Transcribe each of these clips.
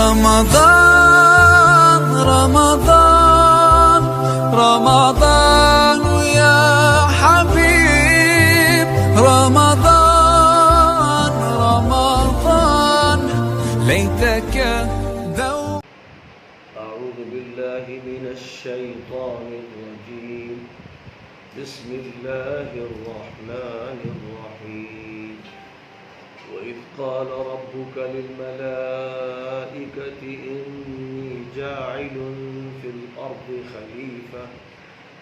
رمضان رمضان رمضان يا حبيب رمضان رمضان ليتك دوم. أعوذ بالله من الشيطان الرجيم. بسم الله الرحمن الرحيم. وإذ قال ربك للملائكة إني جاعل في الأرض خليفة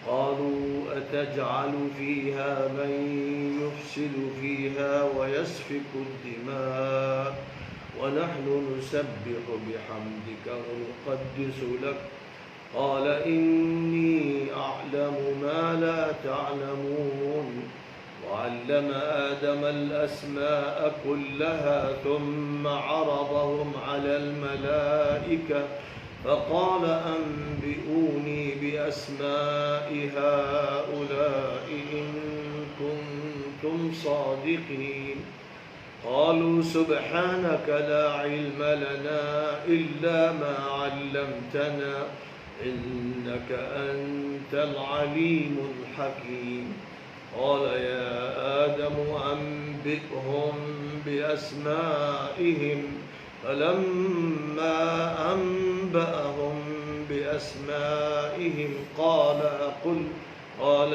قالوا أتجعل فيها من يفسد فيها ويسفك الدماء ونحن نسبح بحمدك ونقدس لك قال إني أعلم ما لا تعلمون. وعلم آدم الأسماء كلها ثم عرضهم على الملائكة فقال أنبئوني بأسماء هؤلاء إن كنتم صادقين. قالوا سبحانك لا علم لنا إلا ما علمتنا إنك أنت العليم الحكيم. قال يا آدم أنبئهم بأسمائهم فلما أنبأهم بأسمائهم قال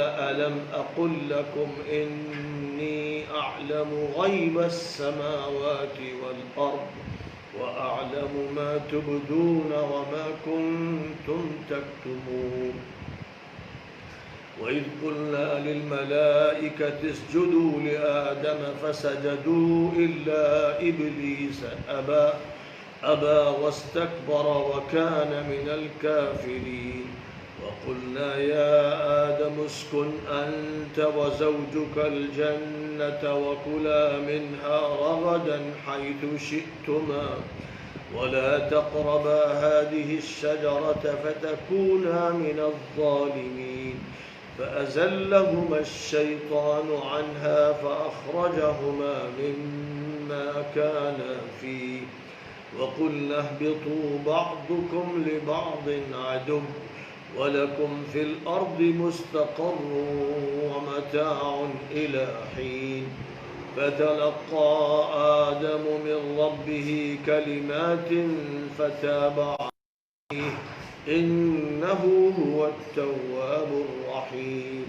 ألم أقل لكم إني أعلم غيب السماوات والأرض وأعلم ما تبدون وما كنتم تكتمون. وإذ قلنا للملائكة اسجدوا لآدم فسجدوا إلا إبليس أبى واستكبر وكان من الكافرين. وقلنا يا آدم اسكن أنت وزوجك الجنة وكلا منها رغدا حيث شئتما ولا تقربا هذه الشجرة فتكونا من الظالمين. فأزلهما الشيطان عنها فأخرجهما مما كانا فيه وقلنا اهبطوا بعضكم لبعض عدو ولكم في الأرض مستقر ومتاع إلى حين. فتلقى آدم من ربه كلمات فتاب عليه إنه هو التواب الرحيم.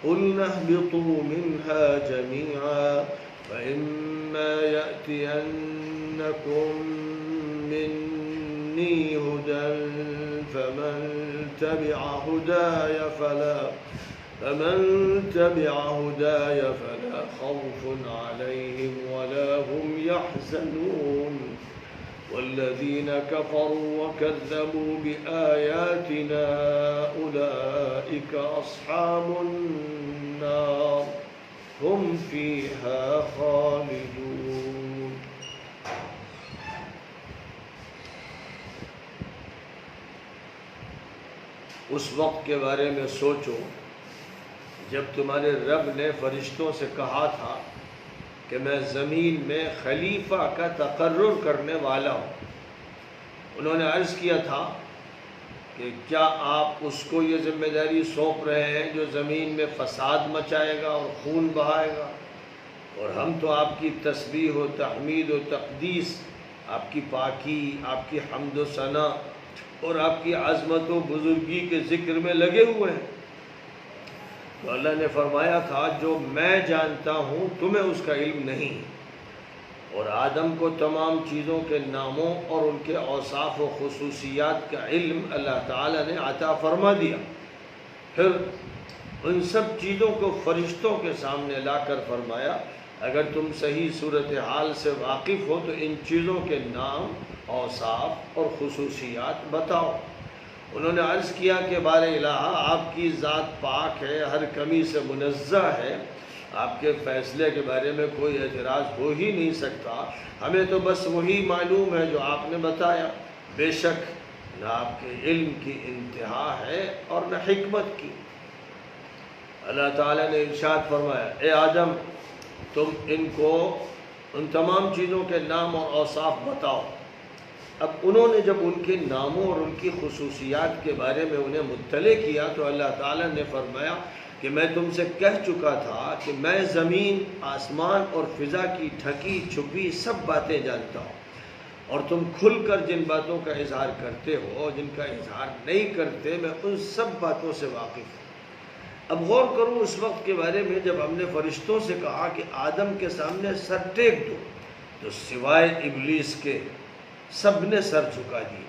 قلنا اهبطوا منها جميعا فإما يأتينكم مني هدى فمن تبع هداي فلا خوف عليهم ولا هم يحزنون. والذين كفروا وكذبوا بآياتنا أولئك أصحاب النار هم فيها خالدون. اس وقت کے بارے میں سوچو جب تمہارے رب نے فرشتوں سے کہا تھا کہ میں زمین میں خلیفہ کا تقرر کرنے والا ہوں. انہوں نے عرض کیا تھا کہ کیا آپ اس کو یہ ذمہ داری سونپ رہے ہیں جو زمین میں فساد مچائے گا اور خون بہائے گا؟ اور ہم تو آپ کی تسبیح و تحمید و تقدیس، آپ کی پاکی، آپ کی حمد و ثنا اور آپ کی عظمت و بزرگی کے ذکر میں لگے ہوئے ہیں. تو اللہ نے فرمایا تھا جو میں جانتا ہوں تمہیں اس کا علم نہیں. اور آدم کو تمام چیزوں کے ناموں اور ان کے اوصاف و خصوصیات کا علم اللہ تعالیٰ نے عطا فرما دیا. پھر ان سب چیزوں کو فرشتوں کے سامنے لا کر فرمایا اگر تم صحیح صورتحال سے واقف ہو تو ان چیزوں کے نام، اوصاف اور خصوصیات بتاؤ. انہوں نے عرض کیا کہ بار الہ آپ کی ذات پاک ہے، ہر کمی سے منزہ ہے، آپ کے فیصلے کے بارے میں کوئی اعتراض ہو ہی نہیں سکتا. ہمیں تو بس وہی معلوم ہے جو آپ نے بتایا. بے شک نہ آپ کے علم کی انتہا ہے اور نہ حکمت کی. اللہ تعالیٰ نے ارشاد فرمایا اے آدم تم ان کو ان تمام چیزوں کے نام اور اوصاف بتاؤ. اب انہوں نے جب ان کے ناموں اور ان کی خصوصیات کے بارے میں انہیں مطلع کیا تو اللہ تعالیٰ نے فرمایا کہ میں تم سے کہہ چکا تھا کہ میں زمین، آسمان اور فضا کی ڈھکی چھپی سب باتیں جانتا ہوں، اور تم کھل کر جن باتوں کا اظہار کرتے ہو، جن کا اظہار نہیں کرتے، میں ان سب باتوں سے واقف ہوں۔ اب غور کرو اس وقت کے بارے میں جب ہم نے فرشتوں سے کہا کہ آدم کے سامنے سر ٹیک دو، تو سوائے ابلیس کے سب نے سر جھکا دیے۔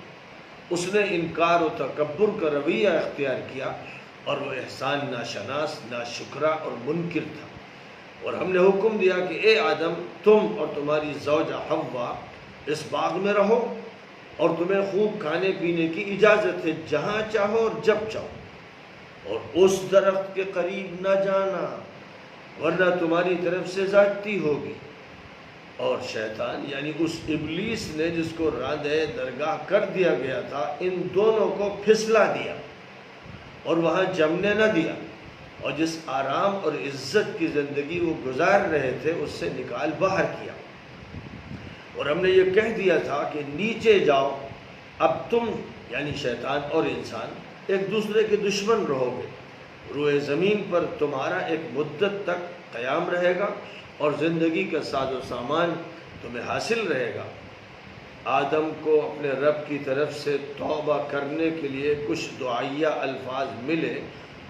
اس نے انکار و تکبر کا رویہ اختیار کیا، اور وہ احسان ناشناس، ناشکرا اور منکر تھا۔ اور ہم نے حکم دیا کہ اے آدم، تم اور تمہاری زوجہ حوا اس باغ میں رہو، اور تمہیں خوب کھانے پینے کی اجازت ہے جہاں چاہو اور جب چاہو، اور اس درخت کے قریب نہ جانا ورنہ تمہاری طرف سے زیادتی ہوگی۔ اور شیطان یعنی اس ابلیس نے جس کو راندہ درگاہ کر دیا گیا تھا، ان دونوں کو پھسلا دیا اور وہاں جمنے نہ دیا، اور جس آرام اور عزت کی زندگی وہ گزار رہے تھے اس سے نکال باہر کیا۔ اور ہم نے یہ کہہ دیا تھا کہ نیچے جاؤ، اب تم یعنی شیطان اور انسان ایک دوسرے کے دشمن رہو گے، روئے زمین پر تمہارا ایک مدت تک قیام رہے گا اور زندگی کا ساز و سامان تمہیں حاصل رہے گا۔ آدم کو اپنے رب کی طرف سے توبہ کرنے کے لیے کچھ دعائیہ الفاظ ملے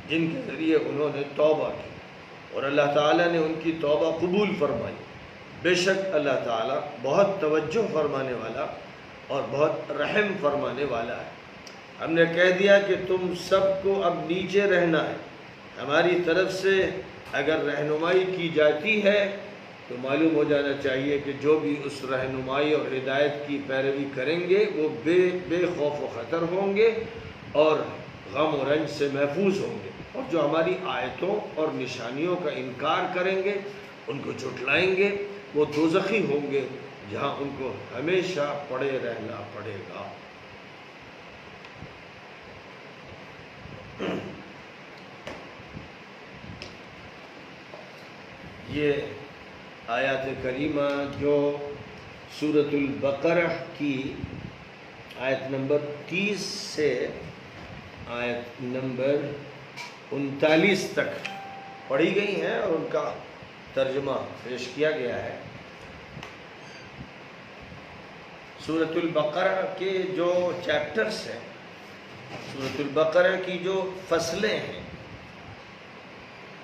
جن کے ذریعے انہوں نے توبہ کی، اور اللہ تعالیٰ نے ان کی توبہ قبول فرمائی۔ بے شک اللہ تعالیٰ بہت توجہ فرمانے والا اور بہت رحم فرمانے والا ہے۔ ہم نے کہہ دیا کہ تم سب کو اب نیچے رہنا ہے، ہماری طرف سے اگر رہنمائی کی جاتی ہے تو معلوم ہو جانا چاہیے کہ جو بھی اس رہنمائی اور ہدایت کی پیروی کریں گے وہ بے خوف و خطر ہوں گے اور غم و رنج سے محفوظ ہوں گے، اور جو ہماری آیتوں اور نشانیوں کا انکار کریں گے، ان کو جھٹلائیں گے، وہ دوزخی ہوں گے جہاں ان کو ہمیشہ پڑے رہنا پڑے گا۔ یہ آیات کریمہ جو سورۃ البقرہ کی آیت نمبر 30 سے آیت نمبر 39 تک پڑھی گئی ہیں اور ان کا ترجمہ پیش کیا گیا ہے۔ سورۃ البقرہ کے جو چیپٹرز ہیں، سورۃ البقرہ کی جو فصلیں ہیں،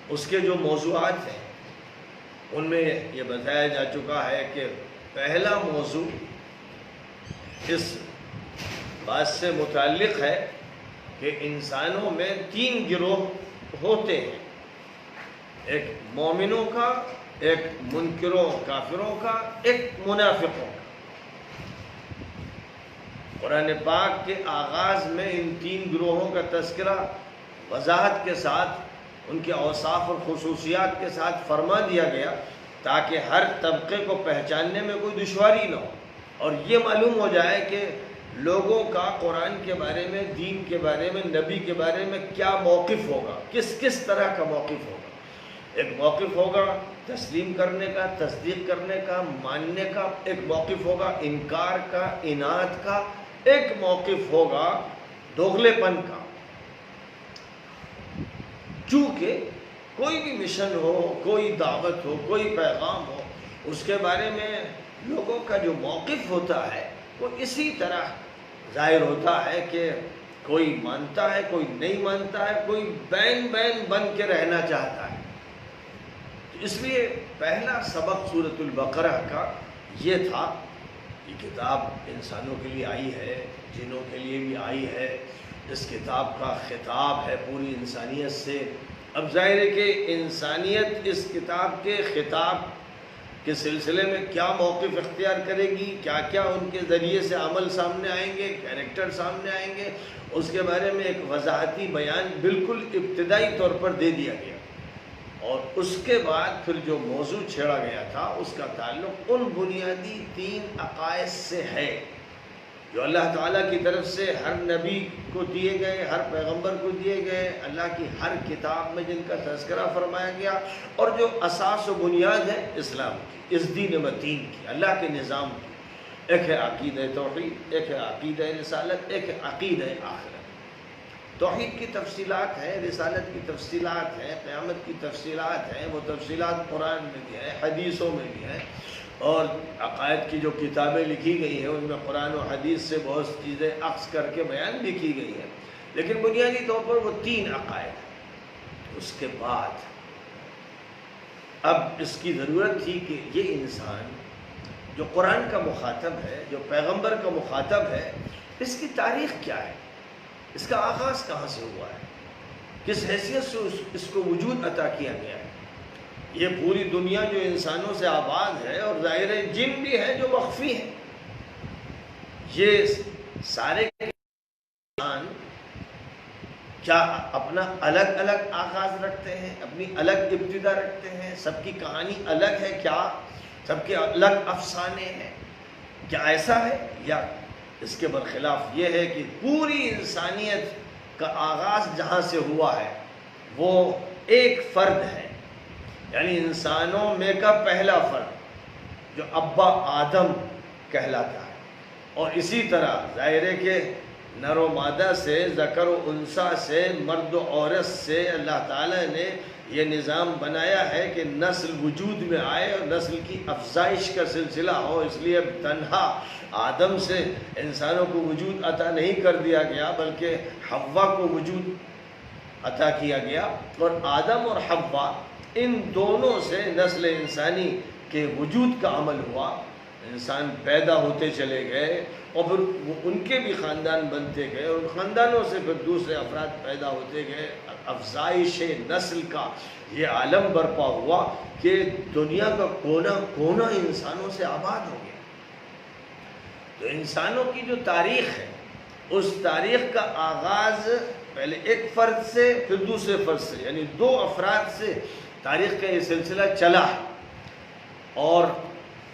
اس کے جو موضوعات ہیں، ان میں یہ بتایا جا چکا ہے کہ پہلا موضوع اس بات سے متعلق ہے کہ انسانوں میں 3 گروہ ہوتے ہیں، ایک مومنوں کا، ایک منکروں کافروں کا، ایک منافقوں کا۔ قرآن پاک کے آغاز میں ان 3 گروہوں کا تذکرہ وضاحت کے ساتھ، ان کے اوصاف اور خصوصیات کے ساتھ فرما دیا گیا تاکہ ہر طبقے کو پہچاننے میں کوئی دشواری نہ ہو، اور یہ معلوم ہو جائے کہ لوگوں کا قرآن کے بارے میں، دین کے بارے میں، نبی کے بارے میں کیا موقف ہوگا، کس طرح کا موقف ہوگا۔ ایک موقف ہوگا تسلیم کرنے کا، تصدیق کرنے کا، ماننے کا، ایک موقف ہوگا انکار کا، اناد کا، ایک موقف ہوگا دوغلے پن کا۔ چونکہ کوئی بھی مشن ہو، کوئی دعوت ہو، کوئی پیغام ہو، اس کے بارے میں لوگوں کا جو موقف ہوتا ہے وہ اسی طرح ظاہر ہوتا ہے کہ کوئی مانتا ہے، کوئی نہیں مانتا ہے، کوئی بین بن کے رہنا چاہتا ہے۔ اس لیے پہلا سبق سورۃ البقرہ کا یہ تھا، یہ کتاب انسانوں کے لیے آئی ہے، جنوں کے لیے بھی آئی ہے، اس کتاب کا خطاب ہے پوری انسانیت سے۔ اب ظاہر ہے کہ انسانیت اس کتاب کے خطاب کے سلسلے میں کیا موقف اختیار کرے گی، کیا کیا ان کے ذریعے سے عمل سامنے آئیں گے، کیریکٹر سامنے آئیں گے، اس کے بارے میں ایک وضاحتی بیان بالکل ابتدائی طور پر دے دیا گیا۔ اور اس کے بعد پھر جو موضوع چھیڑا گیا تھا اس کا تعلق ان بنیادی 3 عقائد سے ہے جو اللہ تعالیٰ کی طرف سے ہر نبی کو دیے گئے، ہر پیغمبر کو دیے گئے، اللہ کی ہر کتاب میں جن کا تذکرہ فرمایا گیا، اور جو اساس و بنیاد ہے اسلام کی، اس دین متین کی، اللہ کے نظام کی۔ ایک ہے عقیدہ توحید، ایک ہے عقیدہ رسالت، ایک ہے عقیدہ آخرت۔ توحید کی تفصیلات ہیں، رسالت کی تفصیلات ہیں، قیامت کی تفصیلات ہیں، وہ تفصیلات قرآن میں بھی ہیں، حدیثوں میں بھی ہیں، اور عقائد کی جو کتابیں لکھی گئی ہیں ان میں قرآن و حدیث سے بہت چیزیں اخذ کر کے بیان بھی کی گئی ہیں، لیکن بنیادی طور پر وہ 3 عقائد ہیں۔ اس کے بعد اب اس کی ضرورت تھی کہ یہ انسان جو قرآن کا مخاطب ہے، جو پیغمبر کا مخاطب ہے، اس کی تاریخ کیا ہے، اس کا آغاز کہاں سے ہوا ہے، کس حیثیت سے اس کو وجود عطا کیا گیا ہے۔ یہ پوری دنیا جو انسانوں سے آباد ہے، اور ظاہر ہے جن بھی ہیں جو مخفی ہیں، یہ سارے انسان کیا اپنا الگ الگ آغاز رکھتے ہیں، اپنی الگ ابتدا رکھتے ہیں، سب کی کہانی الگ ہے کیا، سب کے الگ افسانے ہیں کیا، ایسا ہے؟ یا اس کے برخلاف یہ ہے کہ پوری انسانیت کا آغاز جہاں سے ہوا ہے وہ ایک فرد ہے، یعنی انسانوں میں کا پہلا فرد جو ابا آدم کہلاتا ہے، اور اسی طرح ظاہر ہے کہ نر و مادہ سے، ذکر و انثیٰ سے، مرد و عورت سے اللہ تعالیٰ نے یہ نظام بنایا ہے کہ نسل وجود میں آئے اور نسل کی افزائش کا سلسلہ ہو، اس لیے تنہا آدم سے انسانوں کو وجود عطا نہیں کر دیا گیا بلکہ حوا کو وجود عطا کیا گیا، اور آدم اور حوا ان دونوں سے نسل انسانی کے وجود کا عمل ہوا، انسان پیدا ہوتے چلے گئے، اور پھر ان کے بھی خاندان بنتے گئے، اور ان خاندانوں سے پھر دوسرے افراد پیدا ہوتے گئے، افزائش نسل کا یہ عالم برپا ہوا کہ دنیا کا کونا کونا انسانوں سے آباد ہو گیا۔ تو انسانوں کی جو تاریخ ہے، اس تاریخ کا آغاز پہلے ایک فرد سے، پھر دوسرے فرد سے، یعنی 2 افراد سے تاریخ کا یہ سلسلہ چلا ہے، اور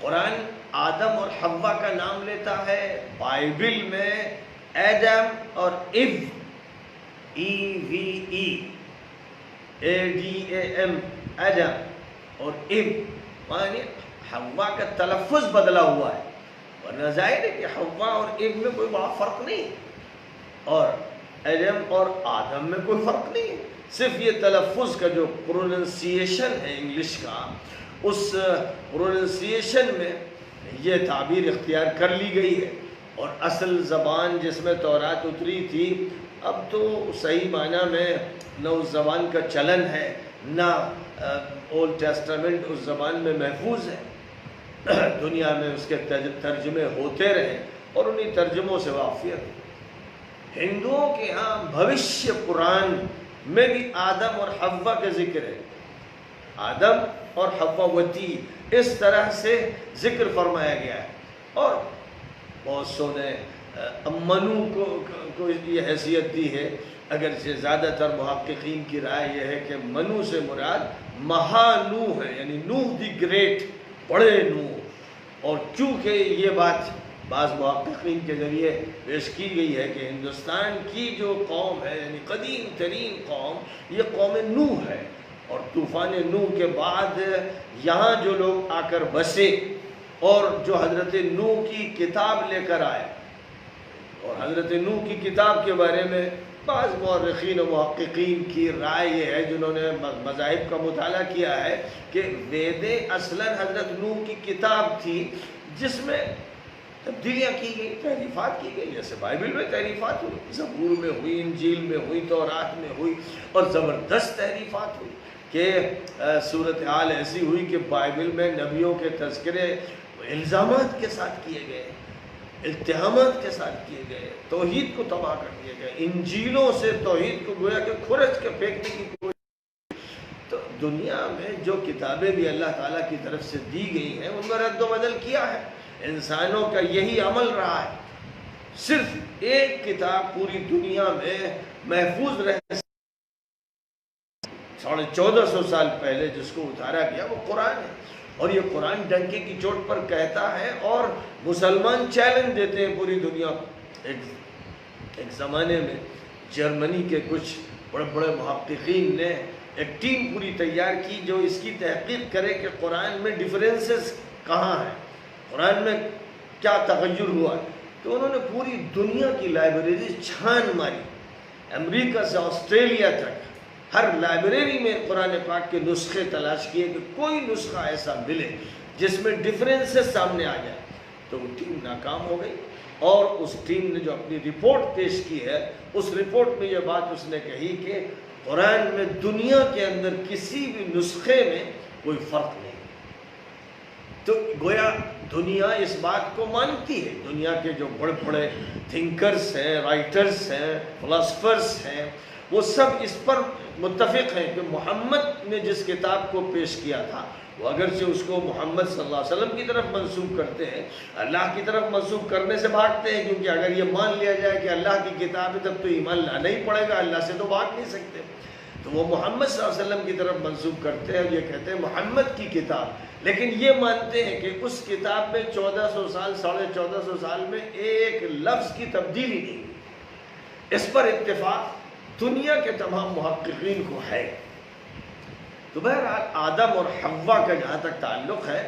قرآن آدم اور حوا کا نام لیتا ہے، بائبل میں ایڈم اور ایو، EVEADAM، ایڈم اور ایو، معنی حوا کا تلفظ بدلا ہوا ہے، ورنہ ظاہر ہے کہ حوا اور ایو میں کوئی بڑا فرق نہیں، اور ایڈم اور آدم میں کوئی فرق نہیں، صرف یہ تلفظ کا جو پروننسیشن ہے انگلش کا، اس پروننسیشن میں یہ تعبیر اختیار کر لی گئی ہے، اور اصل زبان جس میں تورات اتری تھی اب تو صحیح معنی میں نہ اس زبان کا چلن ہے، نہ اولڈ ٹیسٹامنٹ اس زبان میں محفوظ ہے، دنیا میں اس کے ترجمے ہوتے رہے اور انہی ترجموں سے واقفیت۔ ہندوؤں کے ہاں بھوشیہ پران میں بھی آدم اور حوا کا ذکر ہے، آدم اور حوا وتی اس طرح سے ذکر فرمایا گیا ہے، اور بہت سو نے منو کو یہ حیثیت دی ہے، اگرچہ زیادہ تر محققین کی رائے یہ ہے کہ منو سے مراد مہانوح ہے، یعنی نوح دی گریٹ، بڑے نوح، اور چونکہ یہ بات بعض محققین کے ذریعے پیش کی گئی ہے کہ ہندوستان کی جو قوم ہے، یعنی قدیم ترین قوم، یہ قوم نوح ہے، اور طوفان نوح کے بعد یہاں جو لوگ آ کر بسے اور جو حضرت نوح کی کتاب لے کر آئے، اور حضرت نوح کی کتاب کے بارے میں بعض مورخین و محققین کی رائے یہ ہے جنہوں نے مذاہب کا مطالعہ کیا ہے کہ ویدیں اصلاً حضرت نوح کی کتاب تھی جس میں تبدیلیاں کی گئی، تحریفات کی گئی، جیسے بائبل میں تحریفات ہوئی، زبور میں ہوئی، انجیل میں ہوئی، تورات میں ہوئی، اور زبردست تحریفات ہوئی کہ صورتحال ایسی ہوئی کہ بائبل میں نبیوں کے تذکرے الزامات کے ساتھ کیے گئے، اتہامات کے ساتھ کیے گئے، توحید کو تباہ کر دیے گئے، انجیلوں سے توحید کو گویا کہ کھرچ کے پھینکنے کی کوشش۔ تو دنیا میں جو کتابیں بھی اللہ تعالیٰ کی طرف سے دی گئی ہیں ان میں رد و بدل کیا ہے، انسانوں کا یہی عمل رہا ہے، صرف ایک کتاب پوری دنیا میں محفوظ رہنے 1450 سال پہلے جس کو اتارا گیا وہ قرآن ہے، اور یہ قرآن ڈنکے کی چوٹ پر کہتا ہے، اور مسلمان چیلنج دیتے ہیں پوری دنیا کو۔ ایک زمانے میں جرمنی کے کچھ بڑے بڑے محققین نے ایک ٹیم پوری تیار کی جو اس کی تحقیق کرے کہ قرآن میں ڈیفرنسز کہاں ہیں، قرآن میں کیا تغیر ہوا ہے؟ تو انہوں نے پوری دنیا کی لائبریری چھان ماری، امریکہ سے آسٹریلیا تک ہر لائبریری میں قرآن پاک کے نسخے تلاش کیے کہ کوئی نسخہ ایسا ملے جس میں ڈفرینسز سامنے آ جائے۔ تو وہ ٹیم ناکام ہو گئی، اور اس ٹیم نے جو اپنی رپورٹ پیش کی ہے اس رپورٹ میں یہ بات اس نے کہی کہ قرآن میں دنیا کے اندر کسی بھی نسخے میں کوئی فرق نہیں۔ تو گویا دنیا اس بات کو مانتی ہے، دنیا کے جو بڑے بڑے تھنکرز ہیں، رائٹرز ہیں، فلاسفرز ہیں، وہ سب اس پر متفق ہیں کہ محمد نے جس کتاب کو پیش کیا تھا وہ اگرچہ اس کو محمد صلی اللہ علیہ وسلم کی طرف منسوب کرتے ہیں، اللہ کی طرف منسوب کرنے سے بھاگتے ہیں، کیونکہ اگر یہ مان لیا جائے کہ اللہ کی کتاب ہے تب تو ایمان لانا ہی پڑے گا، اللہ سے تو بھاگ نہیں سکتے۔ تو وہ محمد صلی اللہ علیہ وسلم کی طرف منسوب کرتے ہیں، یہ کہتے ہیں محمد کی کتاب، لیکن یہ مانتے ہیں کہ اس کتاب میں 1400 سال 1450 سال میں ایک لفظ کی تبدیلی نہیں ہوئی۔ اس پر اتفاق دنیا کے تمام محققین کو ہے۔ تو بہرحال آدم اور حوا کا جہاں تک تعلق ہے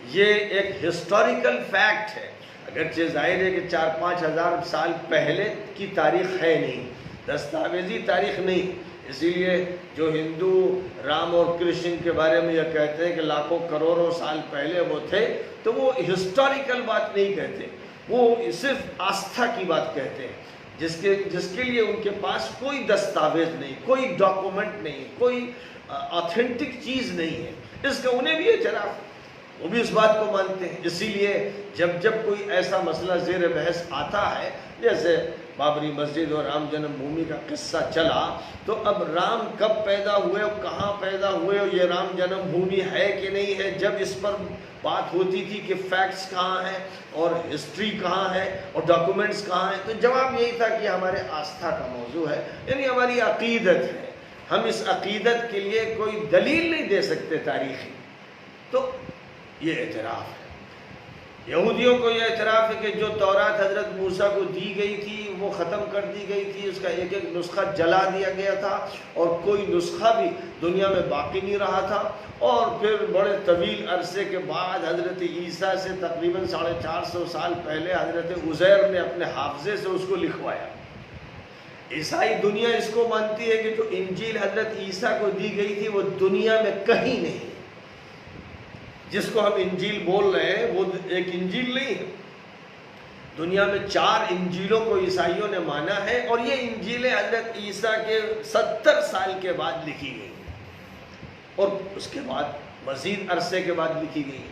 یہ ایک ہسٹوریکل فیکٹ ہے، اگرچہ ظاہر ہے کہ 4-5 ہزار سال پہلے کی تاریخ ہے نہیں، دستاویزی تاریخ نہیں، اسی لیے جو ہندو رام اور کرشن کے بارے میں یہ کہتے ہیں کہ لاکھوں کروڑوں سال پہلے وہ تھے، تو وہ ہسٹوریکل بات نہیں کہتے، وہ صرف آستھا کی بات کہتے ہیں، جس کے لیے ان کے پاس کوئی دستاویز نہیں، کوئی ڈاکومنٹ نہیں، کوئی آتھینٹک چیز نہیں ہے۔ اس کا انہیں بھی اعتراف ہے، وہ بھی اس بات کو مانتے ہیں۔ اسی لیے جب کوئی ایسا مسئلہ زیر بحث آتا ہے، جیسے بابری مسجد اور رام جنم بھومی کا قصہ چلا، تو اب رام کب پیدا ہوئے اور کہاں پیدا ہوئے اور یہ رام جنم بھومی ہے کہ نہیں ہے، جب اس پر بات ہوتی تھی کہ فیکٹس کہاں ہیں اور ہسٹری کہاں ہے اور ڈاکومنٹس کہاں ہیں، تو جواب یہی تھا کہ ہمارے آستھا کا موضوع ہے، یعنی ہماری عقیدت ہے، ہم اس عقیدت کے لیے کوئی دلیل نہیں دے سکتے تاریخی۔ تو یہ اعتراف ہے۔ یہودیوں کو یہ اعتراف ہے کہ جو تورات حضرت موسیٰ کو دی گئی تھی وہ ختم کر دی گئی تھی، اس کا ایک ایک نسخہ جلا دیا گیا تھا اور کوئی نسخہ بھی دنیا میں باقی نہیں رہا تھا، اور پھر بڑے طویل عرصے کے بعد حضرت عیسیٰ سے تقریباً 450 سال پہلے حضرت عزیر نے اپنے حافظے سے اس کو لکھوایا۔ عیسائی دنیا اس کو مانتی ہے کہ جو انجیل حضرت عیسیٰ کو دی گئی تھی وہ دنیا میں کہیں نہیں، جس کو ہم انجیل بول رہے ہیں وہ ایک انجیل نہیں ہے، دنیا میں 4 انجیلوں کو عیسائیوں نے مانا ہے، اور یہ انجیلیں حضرت عیسیٰ کے 70 سال کے بعد لکھی گئی اور اس کے بعد مزید عرصے کے بعد لکھی گئی۔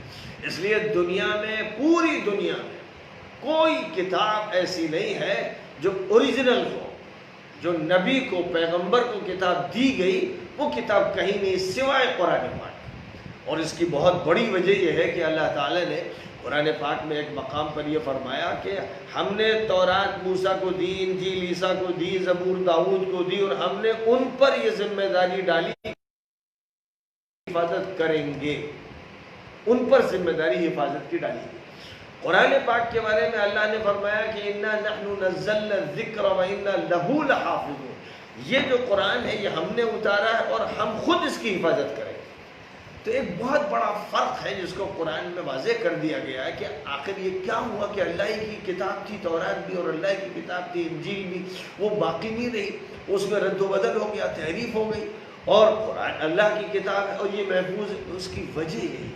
اس لیے دنیا میں، پوری دنیا میں کوئی کتاب ایسی نہیں ہے جو اوریجنل ہو، جو نبی کو، پیغمبر کو کتاب دی گئی وہ کتاب کہیں نہیں سوائے قرآن پاک۔ اور اس کی بہت بڑی وجہ یہ ہے کہ اللہ تعالیٰ نے قرآن پاک میں ایک مقام پر یہ فرمایا کہ ہم نے تورات موسیٰ کو دی، انجیل عیسیٰ کو دی، زبور داؤد کو دی، اور ہم نے ان پر یہ ذمہ داری ڈالی حفاظت کریں گے، ان پر ذمہ داری حفاظت کی ڈالی گئی۔ قرآن پاک کے بارے میں اللہ نے فرمایا کہ اِنَّا نَحْنُ نَزَّلْنَا الذِّكْرَ وَإِنَّا لَهُ لَحَافِظُونَ، یہ جو قرآن ہے یہ ہم نے اتارا ہے اور ہم خود اس کی حفاظت کریں گے۔ تو ایک بہت بڑا فرق ہے جس کو قرآن میں واضح کر دیا گیا ہے کہ آخر یہ کیا ہوا کہ اللہ کی کتاب تھی تورات بھی، اور اللہ کی کتاب تھی انجیل بھی، وہ باقی نہیں رہی، اس میں رد و بدل ہو گیا، تحریف ہو گئی، اور قرآن اللہ کی کتاب ہے اور یہ محفوظ ہے۔ اس کی وجہ یہی۔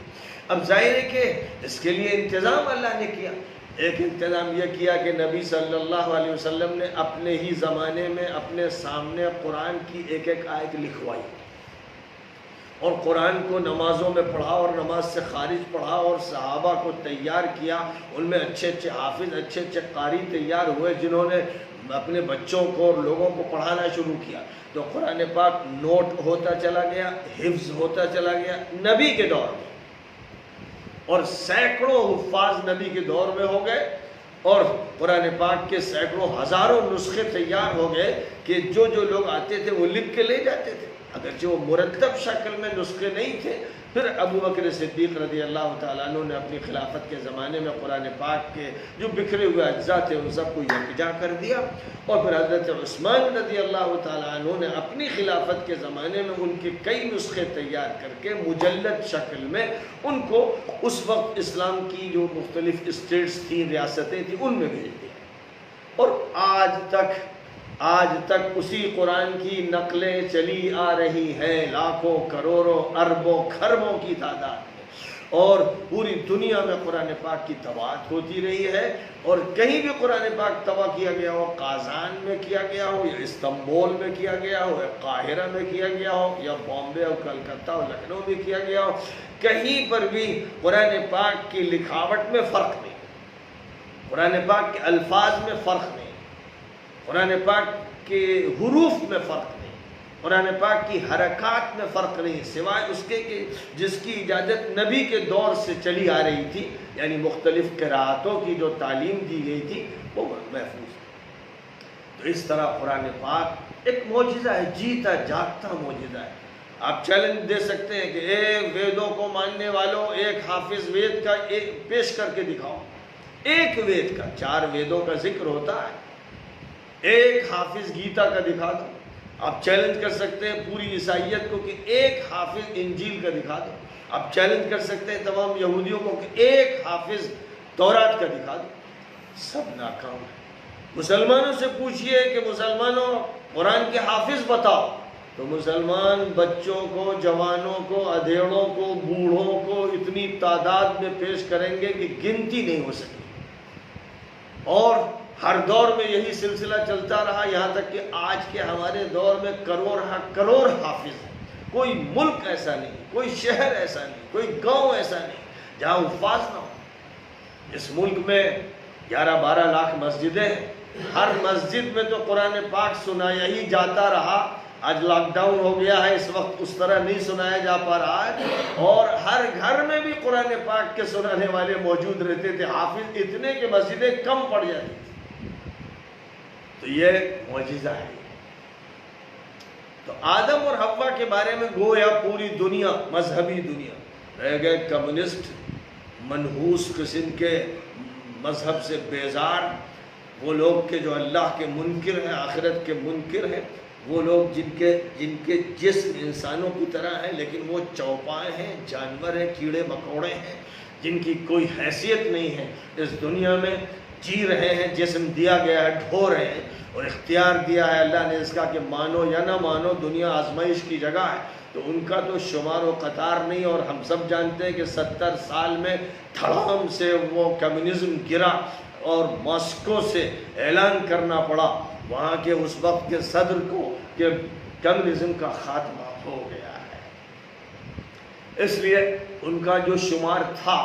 اب ظاہر ہے کہ اس کے لیے انتظام اللہ نے کیا۔ ایک انتظام یہ کیا کہ نبی صلی اللہ علیہ وسلم نے اپنے ہی زمانے میں اپنے سامنے قرآن کی ایک ایک آیت لکھوائی، اور قرآن کو نمازوں میں پڑھا اور نماز سے خارج پڑھا، اور صحابہ کو تیار کیا، ان میں اچھے اچھے حافظ، اچھے اچھے قاری تیار ہوئے جنہوں نے اپنے بچوں کو اور لوگوں کو پڑھانا شروع کیا۔ تو قرآن پاک نوٹ ہوتا چلا گیا، حفظ ہوتا چلا گیا نبی کے دور میں، اور سینکڑوں حفاظ نبی کے دور میں ہو گئے، اور قرآن پاک کے سینکڑوں ہزاروں نسخے تیار ہو گئے کہ جو لوگ آتے تھے وہ لکھ کے لے جاتے تھے، اگرچہ وہ مرتب شکل میں نسخے نہیں تھے، پھر ابو بکر صدیق رضی اللہ تعالیٰ عنہ نے اپنی خلافت کے زمانے میں قرآن پاک کے جو بکھرے ہوئے اجزاء تھے ان سب کو یکجا کر دیا، اور پھر حضرت عثمان رضی اللہ تعالیٰ عنہ نے اپنی خلافت کے زمانے میں ان کے کئی نسخے تیار کر کے مجلد شکل میں ان کو اس وقت اسلام کی جو مختلف اسٹیٹس تھیں، ریاستیں تھیں، ان میں بھیج دیا، اور آج تک اسی قرآن کی نقلیں چلی آ رہی ہیں لاکھوں کروڑوں اربوں خربوں کی تعداد میں، اور پوری دنیا میں قرآن پاک کی طباعت ہوتی رہی ہے، اور کہیں بھی قرآن پاک طبع کیا گیا ہو، قازان میں کیا گیا ہو یا استنبول میں کیا گیا ہو یا قاہرہ میں کیا گیا ہو یا بامبے اور کلکتہ اور لکھنؤ میں کیا گیا ہو، کہیں پر بھی قرآن پاک کی لکھاوٹ میں فرق نہیں، قرآن پاک کے الفاظ میں فرق نہیں، قرآن پاک کے حروف میں فرق نہیں، قرآن پاک کی حرکات میں فرق نہیں، سوائے اس کے کہ جس کی اجازت نبی کے دور سے چلی آ رہی تھی، یعنی مختلف قرأتوں کی جو تعلیم دی گئی تھی وہ محفوظ ہے۔ تو اس طرح قرآن پاک ایک معجزہ ہے، جیتا جاگتا معجزہ ہے۔ آپ چیلنج دے سکتے ہیں کہ ایک ویدوں کو ماننے والوں ایک حافظ وید کا ایک پیش کر کے دکھاؤ، ایک وید کا، 4 ویدوں کا ذکر ہوتا ہے، ایک حافظ گیتا کا دکھا دو۔ آپ چیلنج کر سکتے ہیں پوری عیسائیت کو کہ ایک حافظ انجیل کا دکھا دو۔ آپ چیلنج کر سکتے ہیں تمام یہودیوں کو کہ ایک حافظ تورات کا دکھا دو، سب ناکام ہے۔ مسلمانوں سے پوچھئے کہ مسلمانوں قرآن کے حافظ بتاؤ، تو مسلمان بچوں کو، جوانوں کو، ادھیڑوں کو، بوڑھوں کو اتنی تعداد میں پیش کریں گے کہ گنتی نہیں ہو سکے، اور ہر دور میں یہی سلسلہ چلتا رہا، یہاں تک کہ آج کے ہمارے دور میں کروڑ حافظ ہیں۔ کوئی ملک ایسا نہیں، کوئی شہر ایسا نہیں، کوئی گاؤں ایسا نہیں جہاں حفاظ نہ ہو۔ اس ملک میں 11-12 لاکھ مسجدیں ہیں، ہر مسجد میں تو قرآن پاک سنایا ہی جاتا رہا۔ آج لاک ڈاؤن ہو گیا ہے، اس وقت اس طرح نہیں سنایا جا پا رہا ہے، اور ہر گھر میں بھی قرآن پاک کے سنانے والے موجود رہتے تھے، حافظ اتنے کہ مسجدیں کم پڑ جاتی تھی۔ تو یہ معجزہ ہے۔ تو آدم اور حوا کے بارے میں گویا پوری دنیا، مذہبی دنیا، رہ گئے کمیونسٹ، منحوس قسم کے مذہب سے بیزار، وہ لوگ کہ جو اللہ کے منکر ہیں، آخرت کے منکر ہیں، وہ لوگ جن کے جسم انسانوں کی طرح ہیں لیکن وہ چوپائے ہیں، جانور ہیں، کیڑے مکوڑے ہیں، جن کی کوئی حیثیت نہیں ہے اس دنیا میں، جی رہے ہیں، جسم دیا گیا ہے، ڈھو رہے ہیں، اور اختیار دیا ہے اللہ نے اس کا کہ مانو یا نہ مانو، دنیا آزمائش کی جگہ ہے، تو ان کا تو شمار و قطار نہیں۔ اور ہم سب جانتے ہیں کہ 70 سال میں دھڑام سے وہ کمیونزم گرا، اور ماسکو سے اعلان کرنا پڑا وہاں کے اس وقت کے صدر کو کہ کمیونزم کا خاتمہ ہو گیا ہے۔ اس لیے ان کا جو شمار تھا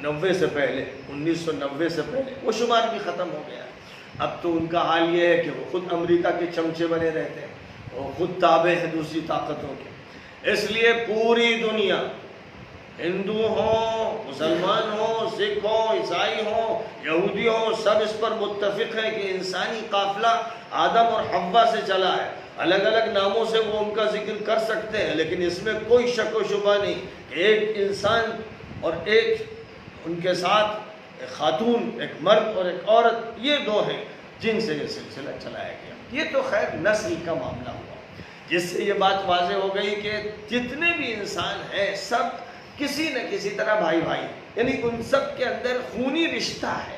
90 سے پہلے، 1990 سے پہلے، وہ شمار بھی ختم ہو گیا۔ اب تو ان کا حال یہ ہے کہ وہ خود امریکہ کے چمچے بنے رہتے ہیں، وہ خود تابع ہیں دوسری طاقتوں کے۔ اس لیے پوری دنیا، ہندو ہوں، مسلمان ہوں، سکھ ہوں، عیسائی ہوں، یہودی ہوں، سب اس پر متفق ہیں کہ انسانی قافلہ آدم اور حوا سے چلا ہے۔ الگ الگ ناموں سے وہ ان کا ذکر کر سکتے ہیں، لیکن اس میں کوئی شک و شبہ نہیں کہ ایک انسان اور ایک ان کے ساتھ ایک خاتون، ایک مرد اور ایک عورت، یہ 2 ہیں جن سے یہ سلسلہ چلایا گیا۔ یہ تو خیر نسل کا معاملہ ہوا، جس سے یہ بات واضح ہو گئی کہ جتنے بھی انسان ہیں سب کسی نہ کسی طرح بھائی، یعنی ان سب کے اندر خونی رشتہ ہے،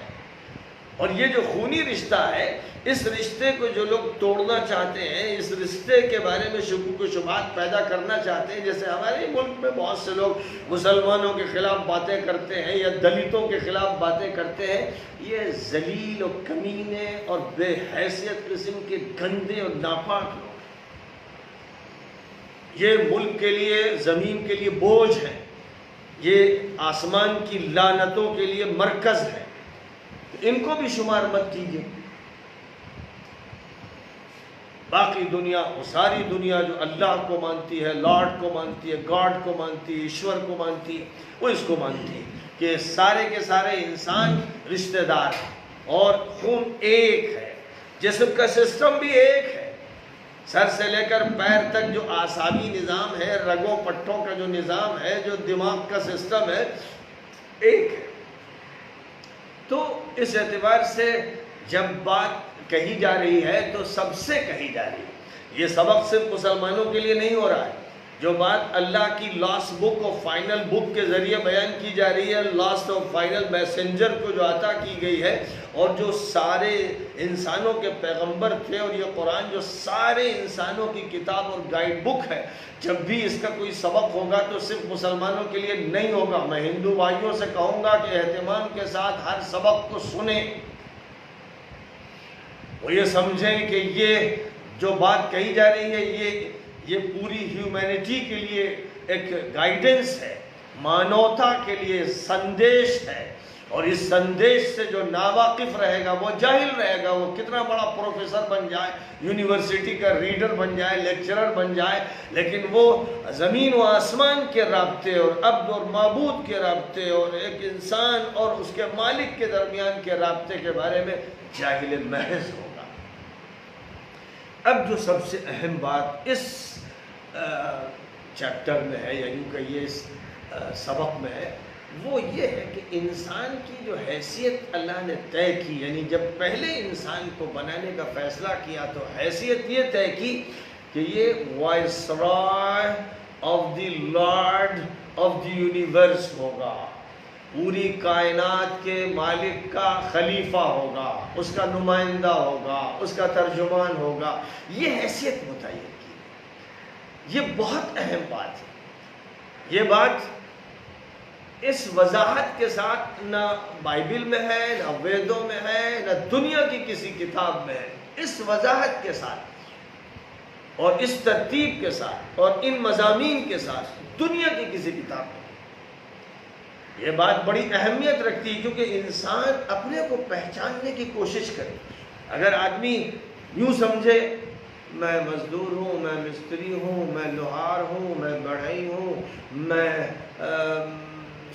اور یہ جو خونی رشتہ ہے، اس رشتے کو جو لوگ توڑنا چاہتے ہیں، اس رشتے کے بارے میں شکوک و شبہات پیدا کرنا چاہتے ہیں، جیسے ہمارے ملک میں بہت سے لوگ مسلمانوں کے خلاف باتیں کرتے ہیں یا دلتوں کے خلاف باتیں کرتے ہیں، یہ ذلیل و کمینے اور بے حیثیت قسم کے گندے اور ناپاک لوگ، یہ ملک کے لیے، زمین کے لیے بوجھ ہے، یہ آسمان کی لعنتوں کے لیے مرکز ہے، ان کو بھی شمار مت کیجیے۔ باقی دنیا، وہ ساری دنیا جو اللہ کو مانتی ہے، لارڈ کو مانتی ہے، گاڈ کو مانتی ہے، ایشور کو مانتی ہے، وہ اس کو مانتی ہے کہ سارے کے سارے انسان رشتہ دار ہیں اور خون ایک ہے، جسم کا سسٹم بھی ایک ہے، سر سے لے کر پیر تک جو اعصابی نظام ہے، رگوں پٹھوں کا جو نظام ہے، جو دماغ کا سسٹم ہے، ایک ہے۔ تو اس اعتبار سے جب بات کہی جا رہی ہے تو سب سے کہی جا رہی ہے۔ یہ سبق صرف مسلمانوں کے لیے نہیں ہو رہا ہے۔ جو بات اللہ کی لاسٹ بک اور فائنل بک کے ذریعے بیان کی جا رہی ہے، لاسٹ اور فائنل میسنجر کو جو عطا کی گئی ہے، اور جو سارے انسانوں کے پیغمبر تھے، اور یہ قرآن جو سارے انسانوں کی کتاب اور گائیڈ بک ہے، جب بھی اس کا کوئی سبق ہوگا تو صرف مسلمانوں کے لیے نہیں ہوگا۔ میں ہندو بھائیوں سے کہوں گا کہ اہتمام کے ساتھ ہر سبق کو سنیں، وہ یہ سمجھیں کہ یہ جو بات کہی جا رہی ہے یہ پوری ہیومینٹی کے لیے ایک گائیڈنس ہے، مانوتا کے لیے سندیش ہے، اور اس سندیش سے جو ناواقف رہے گا، وہ جاہل رہے گا، وہ کتنا بڑا پروفیسر بن جائے، یونیورسٹی کا ریڈر بن جائے، لیکچرر بن جائے، لیکن وہ زمین و آسمان کے رابطے اور عبد اور معبود کے رابطے اور ایک انسان اور اس کے مالک کے درمیان کے رابطے کے بارے میں جاہل محض ہوگا۔ اب جو سب سے اہم بات اس چیپٹر میں ہے، یا یوں کہیے اس سبق میں ہے، وہ یہ ہے کہ انسان کی جو حیثیت اللہ نے طے کی، یعنی جب پہلے انسان کو بنانے کا فیصلہ کیا تو حیثیت یہ طے کی کہ یہ viceroy of the lord of the universe ہوگا، پوری کائنات کے مالک کا خلیفہ ہوگا، اس کا نمائندہ ہوگا، اس کا ترجمان ہوگا۔ یہ حیثیت متعین کی۔ یہ بہت اہم بات ہے۔ یہ بات اس وضاحت کے ساتھ نہ بائبل میں ہے، نہ ویدوں میں ہے، نہ دنیا کی کسی کتاب میں ہے۔ اس وضاحت کے ساتھ اور اس ترتیب کے ساتھ اور ان مضامین کے ساتھ دنیا کی کسی کتاب میں یہ بات بڑی اہمیت رکھتی ہے، کیونکہ انسان اپنے کو پہچاننے کی کوشش کرے۔ اگر آدمی یوں سمجھے میں مزدور ہوں، میں مستری ہوں، میں لوہار ہوں، میں بڑھئی ہوں، میں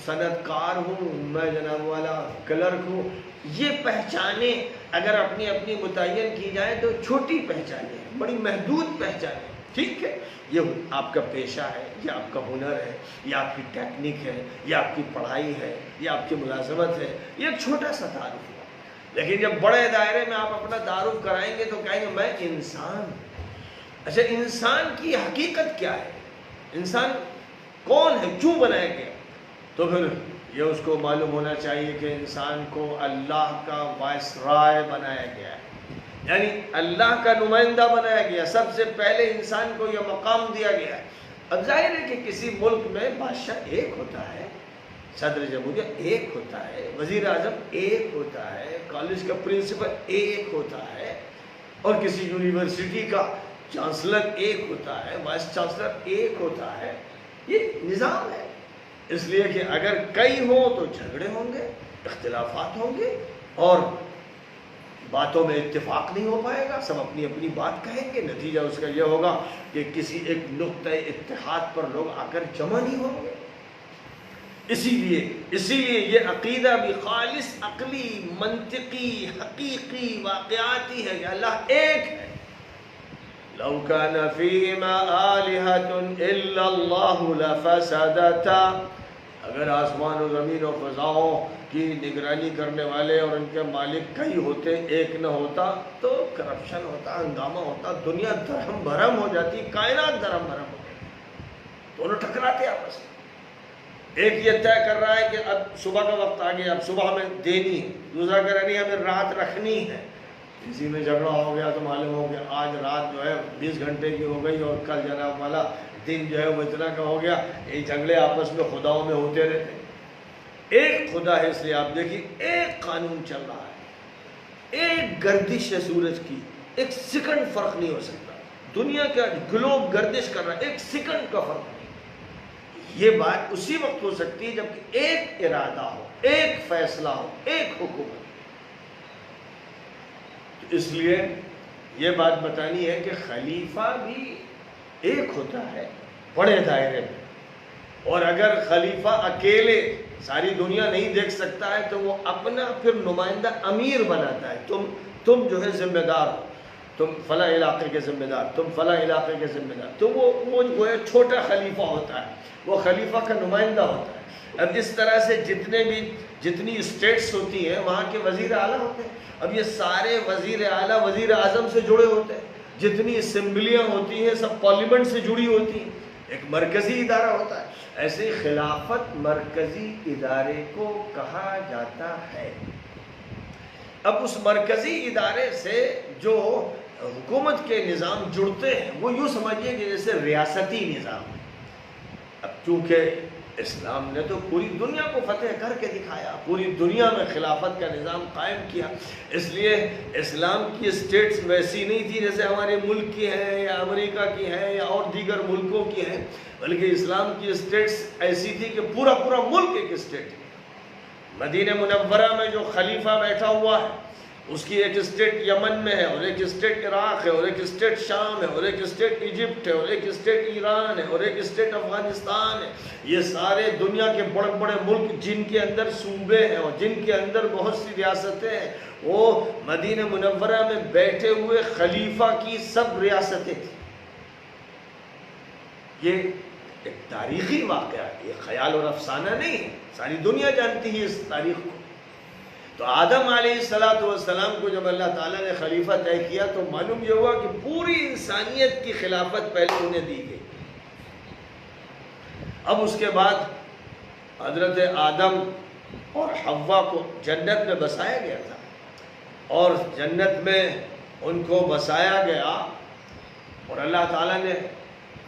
صنعت کار ہوں، میں جناب والا کلرک ہوں، یہ پہچانیں اگر اپنی اپنی متعین کی جائے تو چھوٹی پہچانیں، بڑی محدود پہچانیں۔ ٹھیک ہے، یہ آپ کا پیشہ ہے، یہ آپ کا ہنر ہے، یہ آپ کی ٹیکنیک ہے، یہ آپ کی پڑھائی ہے، یہ آپ کی ملازمت ہے، یہ ایک چھوٹا سا تعارف ہوا۔ لیکن جب بڑے دائرے میں آپ اپنا تعارف کرائیں گے تو کہیں گے میں انسان ہوں۔ اچھا، انسان کی حقیقت کیا ہے؟ انسان کون ہے؟ کیوں بنایا گیا؟ تو پھر یہ اس کو معلوم ہونا چاہیے کہ انسان کو اللہ کا وائسرائے بنایا گیا ہے، یعنی اللہ کا نمائندہ بنایا گیا۔ سب سے پہلے انسان کو یہ مقام دیا گیا ہے۔ اب ظاہر ہے کہ کسی ملک میں بادشاہ ایک ہوتا ہے، صدر جمہوریہ ایک ہوتا ہے، وزیر اعظم ایک ہوتا ہے، کالج کا پرنسپل ایک ہوتا ہے، اور کسی یونیورسٹی کا چانسلر ایک ہوتا ہے، وائس چانسلر ایک ہوتا ہے۔ یہ نظام ہے۔ اس لیے کہ اگر کئی ہوں تو جھگڑے ہوں گے، اختلافات ہوں گے، اور باتوں میں اتفاق نہیں ہو پائے گا، سب اپنی اپنی بات کہیں گے، نتیجہ اس کا یہ ہوگا کہ کسی ایک نقطۂ اتحاد پر لوگ آ کر جمع نہیں ہوں گے۔ اسی لیے یہ عقیدہ بھی خالص عقلی، منطقی، حقیقی، واقعاتی ہے کہ اللہ ایک ہے۔ لو كان فيهما آلهة إلا الله لفسدتا، اگر آسمان و زمین و فضاؤں کی نگرانی کرنے والے اور ان کے مالک کئی ہوتے، ایک نہ ہوتا تو کرپشن ہوتا، ہنگامہ ہوتا، دنیا درہم بھرم ہو جاتی، کائنات درہم بھرم ہو جاتی، دونوں ٹکراتے آپس میں۔ ایک یہ طے کر رہا ہے کہ اب صبح کا وقت آ گیا، اب صبح ہمیں دینی ہے، دوسرا کہہ رہا نہیں ہمیں رات رکھنی ہے۔ اسی میں جھگڑا ہو گیا تو معلوم ہو گیا آج رات جو ہے 20 گھنٹے کی ہو گئی اور کل جناب والا دن جو ہے وہ اتنا کا ہو گیا۔ یہ جھگڑے آپس میں خداؤں میں ہوتے رہتے۔ ایک خدا ہے، اس لیے آپ دیکھیے ایک قانون چل رہا ہے، ایک گردش ہے سورج کی، ایک سیکنڈ فرق نہیں ہو سکتا۔ دنیا کا گلوب گردش کر رہا ہے، ایک سیکنڈ کا فرق نہیں۔ یہ بات اسی وقت ہو سکتی ہے جب کہ ایک ارادہ ہو، ایک فیصلہ ہو، ایک حکم ہو۔ اس لیے یہ بات بتانی ہے کہ خلیفہ بھی ایک ہوتا ہے بڑے دائرے میں، اور اگر خلیفہ اکیلے ساری دنیا نہیں دیکھ سکتا ہے تو وہ اپنا پھر نمائندہ امیر بناتا ہے۔ تم جو ہے ذمہ دار ہو، تم فلاں علاقے کے ذمہ دار، تم فلاں علاقے کے ذمہ دار، تو وہ گویا چھوٹا خلیفہ ہوتا ہے، وہ خلیفہ کا نمائندہ ہوتا ہے۔ اب اس طرح سے جتنی اسٹیٹس ہوتی ہیں وہاں کے وزیر اعلیٰ ہوتے ہیں، اب یہ سارے وزیر اعلیٰ وزیر اعظم سے جڑے ہوتے ہیں، جتنی اسمبلیاں ہوتی ہیں سب پارلیمنٹ سے جڑی ہوتی ہیں، ایک مرکزی ادارہ ہوتا ہے۔ ایسے ہی خلافت مرکزی ادارے کو کہا جاتا ہے۔ اب اس مرکزی ادارے سے جو حکومت کے نظام جڑتے ہیں وہ یوں سمجھیے کہ جیسے ریاستی نظام ہے۔ اب چونکہ اسلام نے تو پوری دنیا کو فتح کر کے دکھایا، پوری دنیا میں خلافت کا نظام قائم کیا، اس لیے اسلام کی اسٹیٹس ویسی نہیں تھی جیسے ہمارے ملک کی ہیں یا امریکہ کی ہیں یا اور دیگر ملکوں کی ہیں، بلکہ اسلام کی اسٹیٹس ایسی تھی کہ پورا ملک ایک اسٹیٹ ہے۔ مدینہ منورہ میں جو خلیفہ بیٹھا ہوا ہے اس کی ایک اسٹیٹ یمن میں ہے، اور ایک اسٹیٹ عراق ہے، اور ایک اسٹیٹ شام ہے، اور ایک اسٹیٹ ایجپٹ ہے، اور ایک اسٹیٹ ایران ہے، اور ایک اسٹیٹ افغانستان ہے۔ یہ سارے دنیا کے بڑے بڑے ملک جن کے اندر صوبے ہیں اور جن کے اندر بہت سی ریاستیں ہیں، وہ مدینہ منورہ میں بیٹھے ہوئے خلیفہ کی سب ریاستیں تھیں۔ یہ ایک تاریخی واقعہ ہے، یہ خیال اور افسانہ نہیں ہے، ساری دنیا جانتی ہے اس تاریخ کو۔ تو آدم علیہ السلام کو جب اللہ تعالیٰ نے خلیفہ طے کیا تو معلوم یہ ہوا کہ پوری انسانیت کی خلافت پہلے انہیں دی گئی۔ اب اس کے بعد حضرت آدم اور حوا کو جنت میں بسایا گیا تھا، اور جنت میں ان کو بسایا گیا، اور اللہ تعالیٰ نے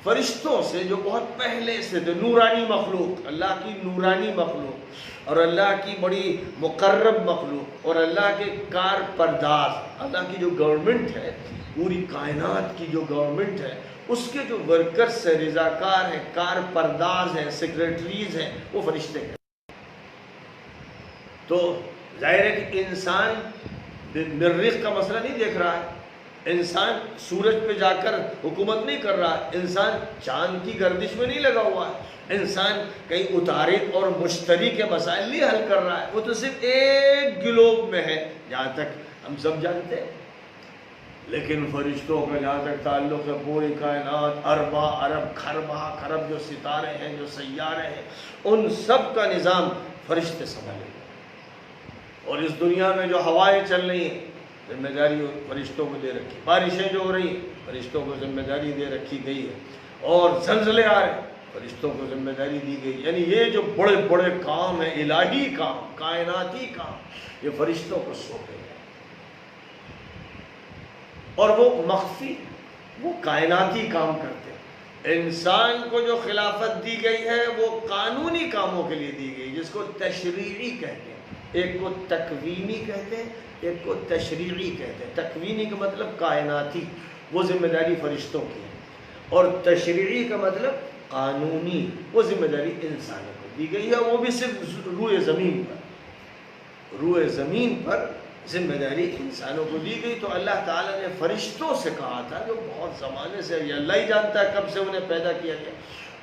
فرشتوں سے جو بہت پہلے سے تھے، نورانی مخلوق، اللہ کی نورانی مخلوق اور اللہ کی بڑی مقرب مخلوق اور اللہ کے کار پرداز، اللہ کی جو گورنمنٹ ہے، پوری کائنات کی جو گورنمنٹ ہے، اس کے جو ورکرز ہیں، رضاکار ہیں، کار پرداز ہیں، سیکریٹریز ہیں، وہ فرشتے ہیں۔ تو ظاہر ہے کہ انسان مریخ کا مسئلہ نہیں دیکھ رہا ہے، انسان سورج پہ جا کر حکومت نہیں کر رہا ہے، انسان چاند کی گردش میں نہیں لگا ہوا ہے، انسان کہیں اتارد اور مشتری کے مسائل نہیں حل کر رہا ہے، وہ تو صرف ایک گلوب میں ہے جہاں تک ہم سب جانتے ہیں۔ لیکن فرشتوں کا جہاں تک تعلق ہے، پوری کائنات، ارباں ارب خرب جو ستارے ہیں، جو سیارے ہیں، ان سب کا نظام فرشتے سنبھالے، اور اس دنیا میں جو ہوائیں چل رہی ہیں ذمہ داری فرشتوں کو دے رکھی، بارشیں جو ہو رہی ہیں فرشتوں کو ذمہ داری دے رکھی گئی ہے، اور زلزلے آ رہے ہیں فرشتوں کو ذمہ داری دی گئی۔ یعنی یہ جو بڑے بڑے کام ہیں، الہی کام، کائناتی کام، یہ فرشتوں کو سونپے گئے، اور وہ مخفی، وہ کائناتی کام کرتے ہیں۔ انسان کو جو خلافت دی گئی ہے وہ قانونی کاموں کے لیے دی گئی، جس کو تشریعی کہتے ہیں، ایک کو تکوینی کہتے ہیں، ایک کو تشریعی کہتے ہیں۔ تکوینی کا مطلب کائناتی، وہ ذمہ داری فرشتوں کی ہے، اور تشریعی کا مطلب قانونی، وہ ذمہ داری انسانوں کو دی گئی ہے، وہ بھی صرف روئے زمین پر ذمہ داری انسانوں کو دی گئی۔ تو اللہ تعالیٰ نے فرشتوں سے کہا تھا، جو بہت زمانے سے، یہ اللہ ہی جانتا ہے کب سے انہیں پیدا کیا گیا،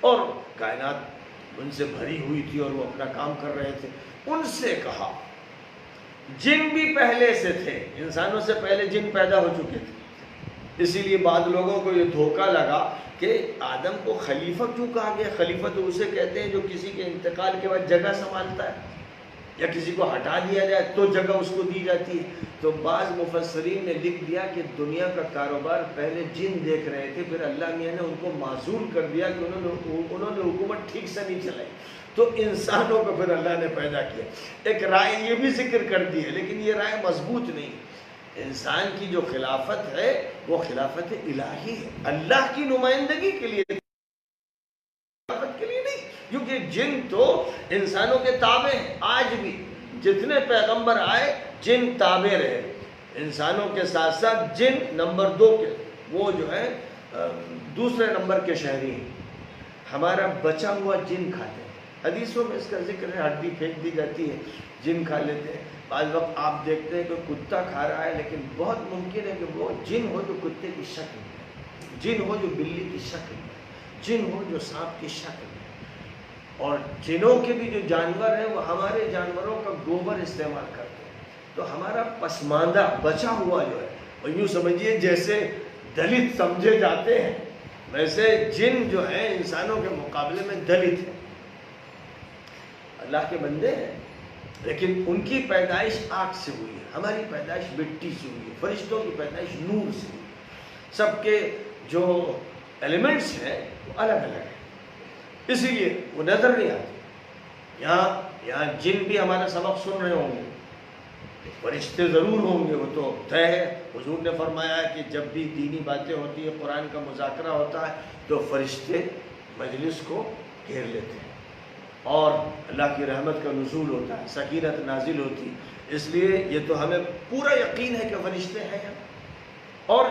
اور کائنات ان سے بھری ہوئی تھی اور وہ اپنا کام کر رہے تھے، ان سے کہا۔ جن بھی پہلے سے تھے، انسانوں سے پہلے جن پیدا ہو چکے تھے، اسی لیے بعض لوگوں کو یہ دھوکہ لگا کہ آدم کو خلیفہ کیوں کہا گیا؟ خلیفہ تو اسے کہتے ہیں جو کسی کے انتقال کے بعد جگہ سنبھالتا ہے، یا کسی کو ہٹا دیا جائے تو جگہ اس کو دی جاتی ہے۔ تو بعض مفسرین نے لکھ دیا کہ دنیا کا کاروبار پہلے جن دیکھ رہے تھے، پھر اللہ میاں نے ان کو معزول کر دیا کہ انہوں نے حکومت ٹھیک سے نہیں چلائی، تو انسانوں کو پھر اللہ نے پیدا کیا۔ ایک رائے یہ بھی ذکر کر دی ہے، لیکن یہ رائے مضبوط نہیں۔ انسان کی جو خلافت ہے وہ خلافت الہی ہے، اللہ کی نمائندگی کے لیے، خلافت کے لیے نہیں، کیونکہ جن تو انسانوں کے تابع ہیں۔ آج بھی جتنے پیغمبر آئے جن تابع رہے، انسانوں کے ساتھ ساتھ جن نمبر 2 کے، وہ جو ہے دوسرے نمبر کے شہری ہیں۔ ہمارا بچا ہوا جن کھاتے ہیں، حدیثوں میں اس کا ذکر ہے، ہڈی پھینک دی جاتی ہے، جن کھا لیتے ہیں۔ بعض وقت آپ دیکھتے ہیں کہ کتا کھا رہا ہے، لیکن بہت ممکن ہے کہ وہ جن ہو جو کتے کی شکل میں، جن ہو جو بلی کی شکل میں، جن ہو جو سانپ کی شکل میں۔ اور جنوں کے بھی جو جانور ہیں وہ ہمارے جانوروں کا گوبر استعمال کرتے ہیں۔ تو ہمارا پسماندہ بچا ہوا جو ہے اور یوں سمجھیے جیسے دلت سمجھے جاتے ہیں ویسے جن جو ہیں انسانوں کے مقابلے میں دلت ہیں، اللہ کے بندے ہیں، لیکن ان کی پیدائش آگ سے ہوئی ہے، ہماری پیدائش مٹی سے ہوئی ہے، فرشتوں کی پیدائش نور سے ہوئی ہے، سب کے جو ایلیمنٹس ہیں وہ الگ الگ ہیں، اسی لیے وہ نظر نہیں آتے۔ یہاں جن بھی ہمارا سبق سن رہے ہوں گے، فرشتے ضرور ہوں گے، وہ تو طے ہے۔ حضور نے فرمایا ہے کہ جب بھی دینی باتیں ہوتی ہیں، قرآن کا مذاکرہ ہوتا ہے تو فرشتے مجلس کو گھیر لیتے ہیں اور اللہ کی رحمت کا نزول ہوتا ہے، سکینت نازل ہوتی ہے۔ اس لیے یہ تو ہمیں پورا یقین ہے کہ فرشتے ہیں، اور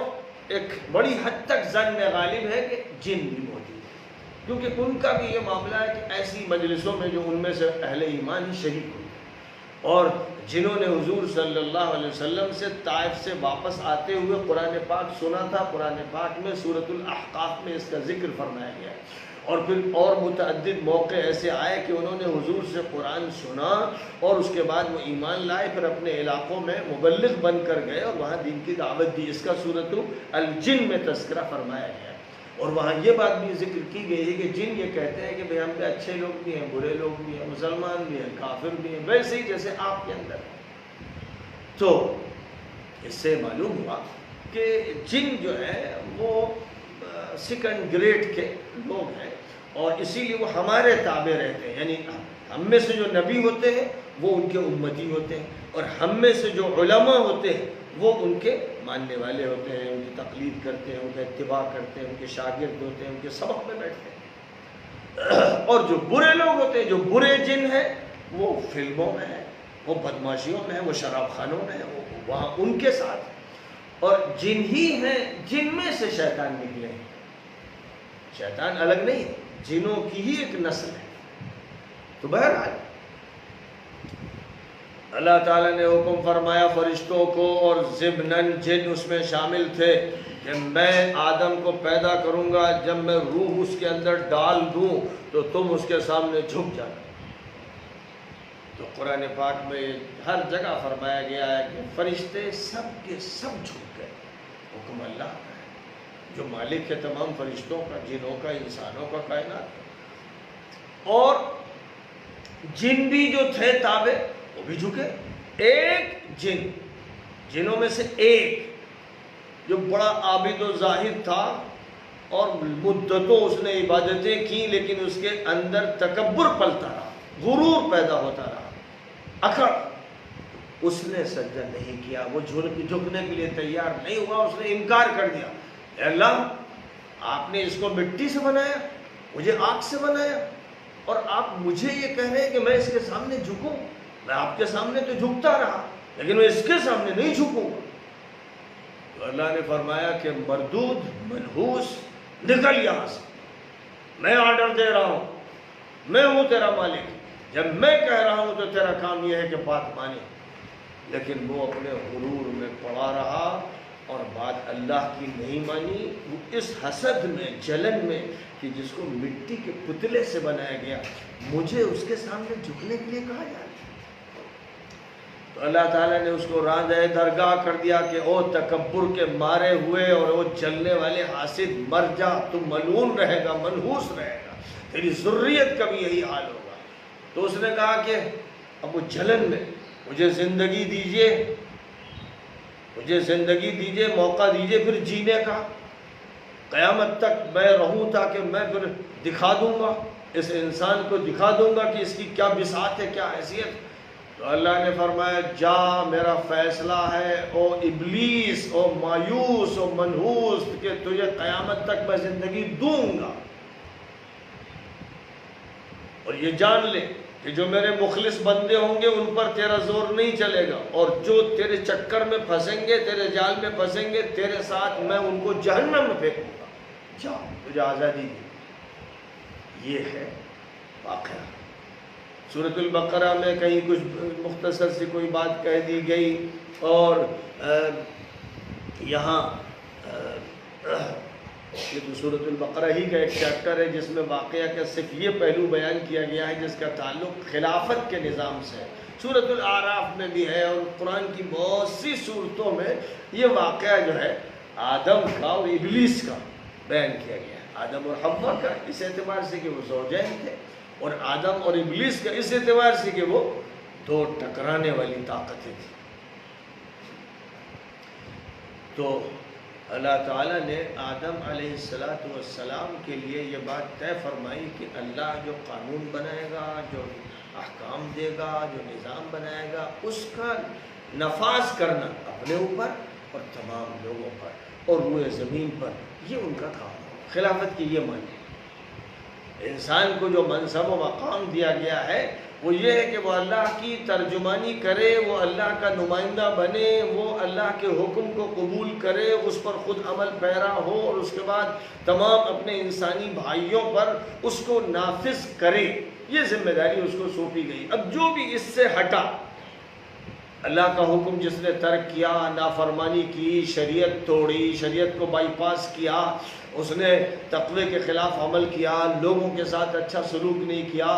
ایک بڑی حد تک ظن غالب ہے کہ جن بھی موجود ہیں، کیونکہ ان کا بھی یہ معاملہ ہے کہ ایسی مجلسوں میں جو ان میں سے اہل ایمان ہی شریک ہوتے ہیں، اور جنہوں نے حضور صلی اللہ علیہ وسلم سے طائف سے واپس آتے ہوئے قرآن پاک سنا تھا، قرآن پاک میں سورۃ الاحقاف میں اس کا ذکر فرمایا گیا ہے، اور پھر اور متعدد موقع ایسے آئے کہ انہوں نے حضور سے قرآن سنا اور اس کے بعد وہ ایمان لائے، پھر اپنے علاقوں میں مبلغ بن کر گئے اور وہاں دین کی دعوت دی۔ اس کا سورۃ الجن میں تذکرہ فرمایا گیا ہے، اور وہاں یہ بات بھی ذکر کی گئی ہے کہ جن یہ کہتے ہیں کہ بھئی ہم پہ اچھے لوگ بھی ہیں، برے لوگ بھی ہیں، مسلمان بھی ہیں، کافر بھی ہیں، ویسے ہی جیسے آپ کے اندر ہے۔ تو اس سے معلوم ہوا کہ جن جو ہے وہ سیکنڈ گریڈ کے لوگ ہیں، اور اسی لیے وہ ہمارے تابع رہتے ہیں، یعنی ہم میں سے جو نبی ہوتے ہیں وہ ان کے امتی ہوتے ہیں، اور ہم میں سے جو علماء ہوتے ہیں وہ ان کے ماننے والے ہوتے ہیں، ان کی تقلید کرتے ہیں، ان کا اتباع کرتے ہیں، ان کے شاگرد ہوتے ہیں، ان کے سبق میں بیٹھتے ہیں۔ اور جو برے لوگ ہوتے ہیں، جو برے جن ہیں، وہ فلموں میں ہیں، وہ بدماشیوں میں ہیں، وہ شراب خانوں میں ہیں، وہ وہاں ان کے ساتھ ہیں، اور جن ہی ہیں، جن میں سے شیطان نکلے ہیں، شیطان الگ نہیں ہے، جنوں کی ہی ایک نسل ہے۔ تو بہرحال اللہ تعالیٰ نے حکم فرمایا فرشتوں کو، اور ضمناً جن اس میں شامل تھے، کہ میں آدم کو پیدا کروں گا، جب میں روح اس کے اندر ڈال دوں تو تم اس کے سامنے جھک جانا۔ تو قرآن پاک میں ہر جگہ فرمایا گیا ہے کہ فرشتے سب کے سب جھک گئے، حکم اللہ کا ہے، جو مالک ہے تمام فرشتوں کا، جنوں کا، انسانوں کا، کائنات کا۔ اور جن بھی جو تھے تابع وہ بھی جھکے۔ ایک جنوں میں سے ایک جو بڑا عابد و زاہد تھا اور مدتوں اس نے عبادتیں کی، لیکن اس کے اندر تکبر پلتا رہا، غرور پیدا ہوتا رہا، اکڑ، اس نے سجدہ نہیں کیا، وہ جھکنے کے لیے تیار نہیں ہوا، اس نے انکار کر دیا۔ اے اللہ، آپ نے اس کو مٹی سے بنایا، مجھے آگ سے بنایا، اور آپ مجھے یہ کہہ رہے ہیں کہ میں اس کے سامنے جھکوں؟ میں آپ کے سامنے تو جھکتا رہا، لیکن میں اس کے سامنے نہیں جھکوں گا۔ تو اللہ نے فرمایا کہ مردود، منحوس، نکل یہاں سے، میں آرڈر دے رہا ہوں، میں ہوں تیرا مالک، جب میں کہہ رہا ہوں تو تیرا کام یہ ہے کہ بات مانے۔ لیکن وہ اپنے غرور میں پڑا رہا اور بات اللہ کی نہیں مانی، وہ اس حسد میں، جلن میں کہ جس کو مٹی کے پتلے سے بنایا گیا، مجھے اس کے سامنے جھکنے کے لیے کہا جائے۔ تو اللہ تعالیٰ نے اس کو راندہ درگاہ کر دیا کہ او تکبر کے مارے ہوئے اور وہ جلنے والے حاسد، مر جا، تو ملعون رہے گا، منحوس رہے گا، تیری ذریت کا بھی یہی حال ہوگا۔ تو اس نے کہا کہ اب وہ جلن میں مجھے زندگی دیجئے، مجھے زندگی دیجئے، موقع دیجئے پھر جینے کا، قیامت تک میں رہوں، تاکہ میں پھر دکھا دوں گا اس انسان کو، دکھا دوں گا کہ اس کی کیا بساط ہے، کیا حیثیت۔ تو اللہ نے فرمایا جا، میرا فیصلہ ہے او ابلیس، او مایوس، او منحوس، کہ تجھے قیامت تک میں زندگی دوں گا۔ اور یہ جان لے کہ جو میرے مخلص بندے ہوں گے ان پر تیرا زور نہیں چلے گا، اور جو تیرے چکر میں پھنسیں گے، تیرے جال میں پھنسیں گے، تیرے ساتھ میں ان کو جہنم میں پھینکوں گا۔ جا، تجھے آزادی دی۔ یہ ہے واقعہ۔ سورۃ البقرہ میں کہیں کچھ مختصر سی کوئی بات کہہ دی گئی، اور یہاں یہ تو سورۃ البقرہ ہی کا ایک چیپٹر ہے جس میں واقعہ کا صرف یہ پہلو بیان کیا گیا ہے جس کا تعلق خلافت کے نظام سے ہے۔ سورۃ الاعراف میں بھی ہے اور قرآن کی بہت سی صورتوں میں یہ واقعہ جو ہے آدم کا اور ابلیس کا بیان کیا گیا ہے۔ آدم اور حوا کا اس اعتبار سے کہ وہ زوجین تھے، اور آدم اور ابلیس کا اس اعتبار سے کہ وہ دو ٹکرانے والی طاقتیں تھیں۔ تو اللہ تعالیٰ نے آدم علیہ السلام کے لیے یہ بات طے فرمائی کہ اللہ جو قانون بنائے گا، جو احکام دے گا، جو نظام بنائے گا، اس کا نفاذ کرنا اپنے اوپر اور تمام لوگوں پر اور روئے زمین پر، یہ ان کا کام ہے۔ خلافت کی یہ معنی ہے۔ انسان کو جو منصب و مقام دیا گیا ہے وہ یہ ہے کہ وہ اللہ کی ترجمانی کرے، وہ اللہ کا نمائندہ بنے، وہ اللہ کے حکم کو قبول کرے، اس پر خود عمل پیرا ہو، اور اس کے بعد تمام اپنے انسانی بھائیوں پر اس کو نافذ کرے۔ یہ ذمہ داری اس کو سونپی گئی۔ اب جو بھی اس سے ہٹا، اللہ کا حکم جس نے ترک کیا، نافرمانی کی، شریعت توڑی، شریعت کو بائی پاس کیا، اس نے تقوی کے خلاف عمل کیا، لوگوں کے ساتھ اچھا سلوک نہیں کیا،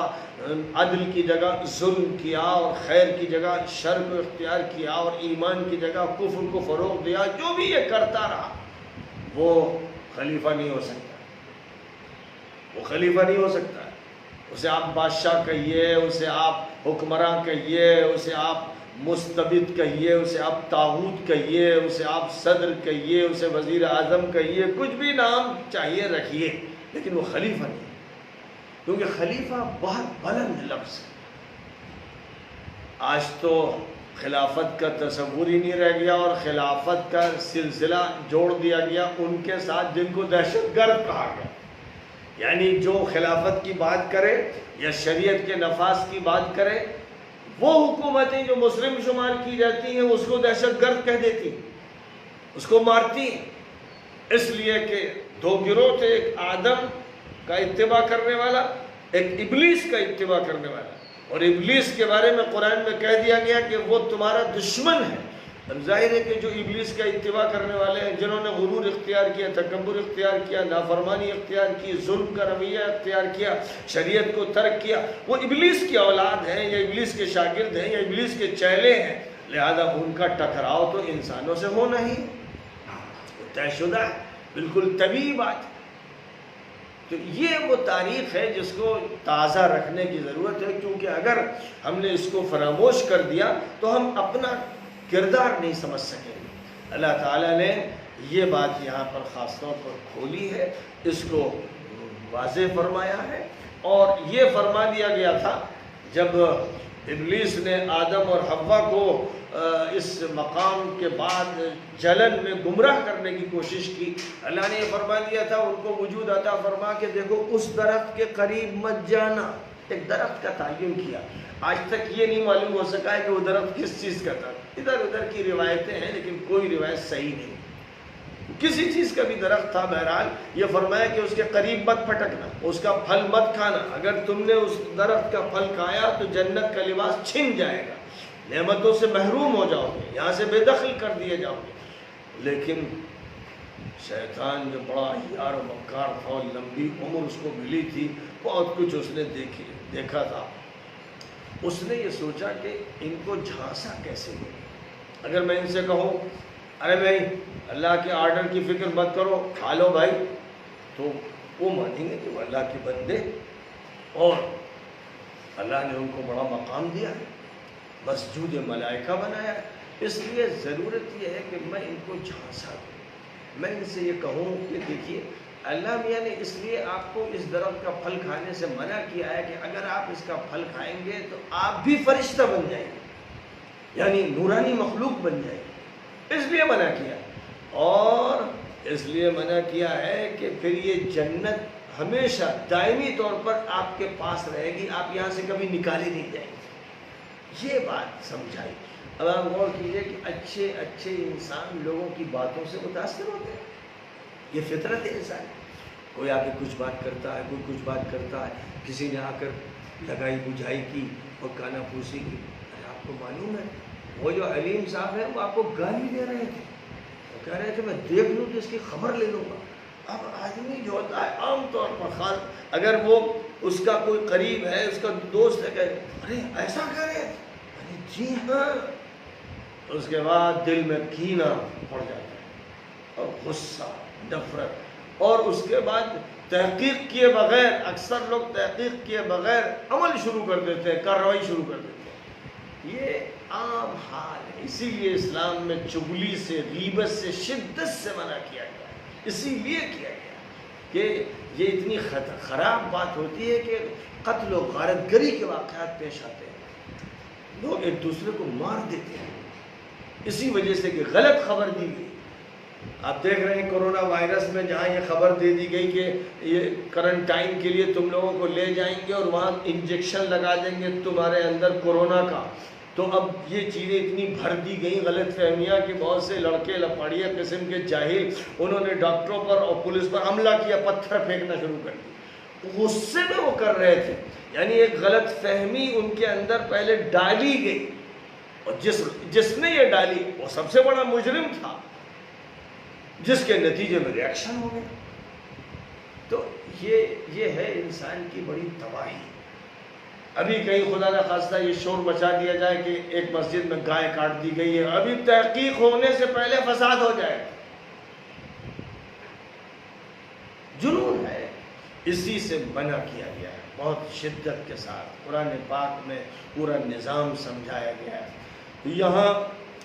عدل کی جگہ ظلم کیا اور خیر کی جگہ شر کو اختیار کیا اور ایمان کی جگہ کفر کو فروغ دیا، جو بھی یہ کرتا رہا وہ خلیفہ نہیں ہو سکتا۔ وہ خلیفہ نہیں ہو سکتا۔ اسے آپ بادشاہ کہیے، اسے آپ حکمراں کہیے، اسے آپ مستبد کہیے، اسے آپ طاغوت کہیے، اسے آپ صدر کہیے، اسے وزیر اعظم کہیے، کچھ بھی نام چاہیے رکھیے، لیکن وہ خلیفہ نہیں، کیونکہ خلیفہ بہت بلند لفظ ہے۔ آج تو خلافت کا تصور ہی نہیں رہ گیا اور خلافت کا سلسلہ جوڑ دیا گیا ان کے ساتھ جن کو دہشت گرد کہا گیا۔ یعنی جو خلافت کی بات کرے یا شریعت کے نفاذ کی بات کرے، وہ حکومتیں جو مسلم شمار کی جاتی ہیں اس کو دہشت گرد کہہ دیتی ہیں، اس کو مارتی ہیں، اس لیے کہ دو گروہ تھے، ایک آدم کا اتباع کرنے والا، ایک ابلیس کا اتباع کرنے والا، اور ابلیس کے بارے میں قرآن میں کہہ دیا گیا کہ وہ تمہارا دشمن ہے۔ اب ظاہر ہے کہ جو ابلیس کا اتباع کرنے والے ہیں، جنہوں نے غرور اختیار کیا، تکبر اختیار کیا، نافرمانی اختیار کی، ظلم کا رویہ اختیار کیا، شریعت کو ترک کیا، وہ ابلیس کی اولاد ہیں یا ابلیس کے شاگرد ہیں یا ابلیس کے چیلے ہیں، لہذا ان کا ٹکراؤ تو انسانوں سے ہونا ہی طے شدہ ہے، بالکل طبیعی بات ہے۔ تو یہ وہ تاریخ ہے جس کو تازہ رکھنے کی ضرورت ہے، کیونکہ اگر ہم نے اس کو فراموش کر دیا تو ہم اپنا کردار نہیں سمجھ سکیں گے۔ اللہ تعالیٰ نے یہ بات یہاں پر خاص طور پر کھولی ہے، اس کو واضح فرمایا ہے، اور یہ فرما دیا گیا تھا جب ابلیس نے آدم اور حوا کو اس مقام کے بعد جلن میں گمراہ کرنے کی کوشش کی، اللہ نے یہ فرما دیا تھا، ان کو وجود عطا فرما کے دیکھو اس درخت کے قریب مت جانا، ایک درخت کا تعین کیا۔ آج تک یہ نہیں معلوم ہو سکا ہے کہ وہ درخت کس چیز کا تھا، ادھر ادھر کی روایتیں ہیں لیکن کوئی روایت صحیح نہیں، کسی چیز کا بھی درخت تھا۔ بہرحال یہ فرمایا کہ اس کے قریب مت پھٹکنا، اس کا پھل مت کھانا، اگر تم نے اس درخت کا پھل کھایا تو جنت کا لباس چھن جائے گا، نعمتوں سے محروم ہو جاؤ گے، یہاں سے بے دخل کر دیے جاؤ گے۔ لیکن شیطان جو بڑا یار و مکار تھا اور لمبی عمر اس کو ملی تھی، بہت کچھ اس نے دیکھا تھا، اس نے یہ سوچا کہ ان کو جھانسا کیسے دے۔ اگر میں ان سے کہوں ارے بھائی اللہ کے آرڈر کی فکر مت کرو، کھا لو بھائی، تو وہ مانیں گے کہ وہ اللہ کے بندے، اور اللہ نے ان کو بڑا مقام دیا ہے، مسجود ملائکہ بنایا ہے۔ اس لیے ضرورت یہ ہے کہ میں ان کو جھانسا دوں، میں ان سے یہ کہوں کہ دیکھیے اللہ میاں نے اس لیے آپ کو اس درخت کا پھل کھانے سے منع کیا ہے کہ اگر آپ اس کا پھل کھائیں گے تو آپ بھی فرشتہ بن جائیں گے، یعنی نورانی مخلوق بن جائیں گے، اس لیے منع کیا، اور اس لیے منع کیا ہے کہ پھر یہ جنت ہمیشہ دائمی طور پر آپ کے پاس رہے گی، آپ یہاں سے کبھی نکالے نہیں جائیں گے۔ یہ بات سمجھائی۔ اب آپ غور کیجئے کہ اچھے اچھے انسان لوگوں کی باتوں سے متاثر ہوتے ہیں، یہ فطرت ہے انسان۔ کوئی آ کے کچھ بات کرتا ہے، کوئی کچھ بات کرتا ہے، کسی نے آ کر لگائی بجھائی کی اور کانا پھوسی کی۔ آپ کو معلوم ہے وہ جو علیم صاحب ہیں وہ آپ کو گالی دے رہے تھے، وہ کہہ رہے تھے میں دیکھ لوں تو اس کی خبر لے لوں گا، اب آدمی جو ہوتا ہے عام طور پر خاص اگر وہ اس کا کوئی قریب ہے، اس کا دوست ہے کہ ارے ایسا کرے، ارے جی ہاں، اس کے بعد دل میں کینہ پڑ جاتا ہے اور غصہ، نفرت، اور اس کے بعد تحقیق کیے بغیر، اکثر لوگ تحقیق کیے بغیر عمل شروع کر دیتے ہیں، کارروائی شروع کر دیتے ہیں۔ یہ عام حال ہے، اسی لیے اسلام میں چغلی سے، غیبت سے شدت سے منع کیا گیا ہے، اسی لیے کیا گیا کہ یہ اتنی خراب بات ہوتی ہے کہ قتل و غارت گری کے واقعات پیش آتے ہیں، لوگ ایک دوسرے کو مار دیتے ہیں اسی وجہ سے کہ غلط خبر دی گئی۔ آپ دیکھ رہے ہیں کرونا وائرس میں جہاں یہ خبر دے دی گئی کہ یہ کرنٹائن کے لیے تم لوگوں کو لے جائیں گے اور وہاں انجیکشن لگا دیں گے تمہارے اندر کورونا کا، تو اب یہ چیزیں اتنی بھر دی گئیں غلط فہمیاں کہ بہت سے لڑکے لپاڑیا قسم کے جاہل انہوں نے ڈاکٹروں پر اور پولیس پر حملہ کیا، پتھر پھینکنا شروع کر دیا، غصے میں وہ کر رہے تھے، یعنی ایک غلط فہمی ان کے اندر پہلے ڈالی گئی، اور جس نے یہ ڈالی وہ سب سے بڑا مجرم تھا، جس کے نتیجے میں ری ایکشن ہو گیا۔ تو یہ ہے انسان کی بڑی تباہی۔ ابھی کہیں خدا نہ خواستہ یہ شور مچا دیا جائے کہ ایک مسجد میں گائے کاٹ دی گئی ہے، ابھی تحقیق ہونے سے پہلے فساد ہو جائے، جنون ہے، اسی سے منع کیا گیا ہے بہت شدت کے ساتھ۔ قرآن پاک میں پورا نظام سمجھایا گیا ہے۔ یہاں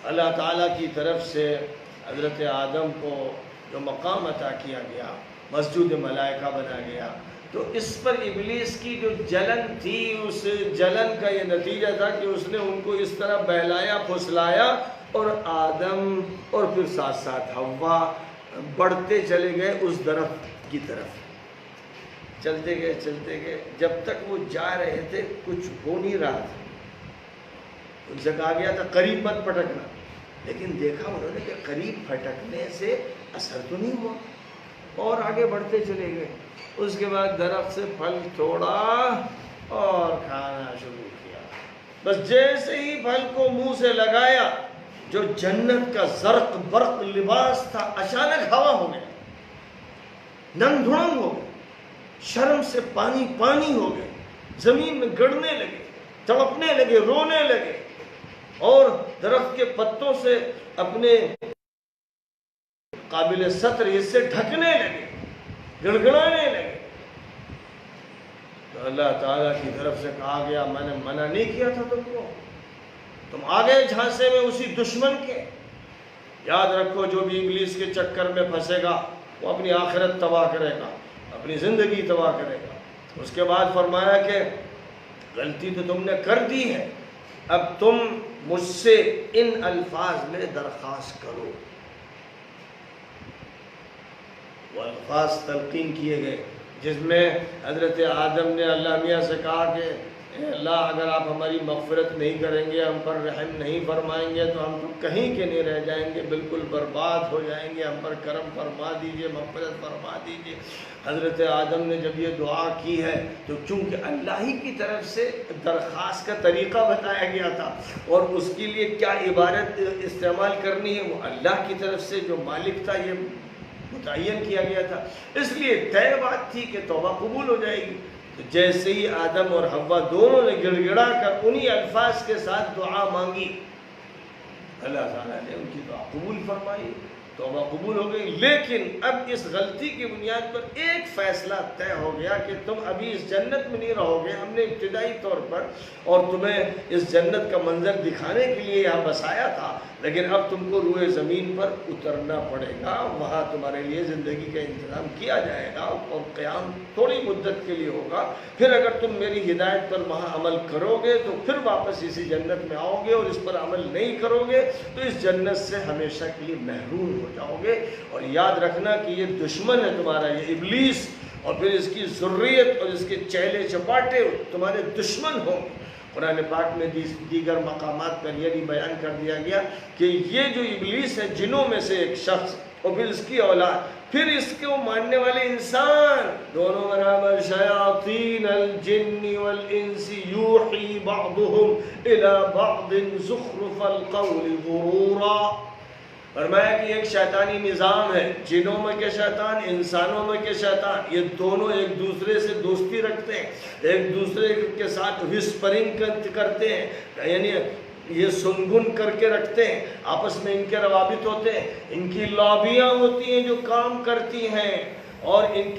اللہ تعالیٰ کی طرف سے حضرت آدم کو جو مقام عطا کیا گیا، مسجود ملائکہ بنا گیا، تو اس پر ابلیس کی جو جلن تھی، اس جلن کا یہ نتیجہ تھا کہ اس نے ان کو اس طرح بہلایا پھسلایا، اور آدم اور پھر ساتھ ساتھ حوا بڑھتے چلے گئے اس درخت کی طرف، چلتے گئے جب تک وہ جا رہے تھے کچھ ہو نہیں رہا تھا، ان سے کہا گیا تھا قریب مت پھٹکنا، لیکن دیکھا انہوں نے کہ قریب پھٹکنے سے اثر تو نہیں ہوا، اور آگے بڑھتے چلے گئے۔ اس کے بعد درخت سے پھل توڑا اور کھانا شروع کیا، بس جیسے ہی پھل کو منہ سے لگایا، جو جنت کا زرق برق لباس تھا اچانک ہوا ہو گیا، ننگ دھڑنگ ہو گئے، شرم سے پانی پانی ہو گئے، زمین میں گڑنے لگے، تڑپنے لگے، رونے لگے، اور درخت کے پتوں سے اپنے قابل ستر حصے ڈھکنے لگے، گڑگڑانے لگے۔ تو اللہ تعالیٰ کی طرف سے کہا گیا میں نے منع نہیں کیا تھا تم کو، تم آگے جھانسے میں اسی دشمن کے۔ یاد رکھو جو بھی ابلیس کے چکر میں پھنسے گا وہ اپنی آخرت تباہ کرے گا، اپنی زندگی تباہ کرے گا۔ اس کے بعد فرمایا کہ غلطی تو تم نے کر دی ہے، اب تم مجھ سے ان الفاظ میں درخواست کرو۔ وہ الفاظ تلقین کیے گئے جس میں حضرت آدم نے اللہ میاں سے کہا کہ اے اللہ اگر آپ ہماری مغفرت نہیں کریں گے، ہم پر رحم نہیں فرمائیں گے تو ہم تو کہیں کے نہیں رہ جائیں گے، بالکل برباد ہو جائیں گے، ہم پر کرم فرما دیجئے، مغفرت فرما دیجئے۔ حضرت آدم نے جب یہ دعا کی ہے تو چونکہ اللہ ہی کی طرف سے درخواست کا طریقہ بتایا گیا تھا اور اس کے لیے کیا عبارت استعمال کرنی ہے وہ اللہ کی طرف سے جو مالک تھا یہ متعین کیا گیا تھا، اس لیے طے بات تھی کہ توبہ قبول ہو جائے گی۔ تو جیسے ہی آدم اور حوا دونوں نے گڑ گڑا کر انہی الفاظ کے ساتھ دعا مانگی، اللہ تعالیٰ نے ان کی دعا قبول فرمائی، توبہ قبول ہو گئی۔ لیکن اب اس غلطی کی بنیاد پر ایک فیصلہ طے ہو گیا کہ تم ابھی اس جنت میں نہیں رہو گے، ہم نے ابتدائی طور پر اور تمہیں اس جنت کا منظر دکھانے کے لیے یہاں بسایا تھا، لیکن اب تم کو روئے زمین پر اترنا پڑے گا، وہاں تمہارے لیے زندگی کا انتظام کیا جائے گا اور قیام تھوڑی مدت کے لیے ہوگا، پھر اگر تم میری ہدایت پر وہاں عمل کرو گے تو پھر واپس اسی جنت میں آؤ گے، اور اس پر عمل نہیں کرو گے تو اس جنت سے ہمیشہ کے لیے محروم ہو جاؤ گے۔ اور یاد رکھنا کہ یہ دشمن ہے تمہارا، یہ ابلیس، اور پھر اس کی ذریت اور اس کے چیلے چپاٹے تمہارے دشمن ہوں گے۔ قرآن پاک میں دیگر مقامات پر یہ بھی بیان کر دیا گیا کہ یہ جو ابلیس ہے جنوں میں سے ایک شخص اور پھر اس کی اولاد، پھر اس کو ماننے والے انسان، دونوں برابر، شیاطین الجن والانس یوحی بعضهم الى بعض زخرف القول غرورا، فرمایا کہ ایک شیطانی نظام ہے، جنوں میں کے شیطان، انسانوں میں کے شیطان، یہ دونوں ایک دوسرے سے دوستی رکھتے ہیں، ایک دوسرے کے ساتھ وسپرنگ کرتے ہیں، یعنی یہ سنگن کر کے رکھتے ہیں، آپس میں ان کے روابط ہوتے ہیں، ان کی لابیاں ہوتی ہیں جو کام کرتی ہیں، اور ان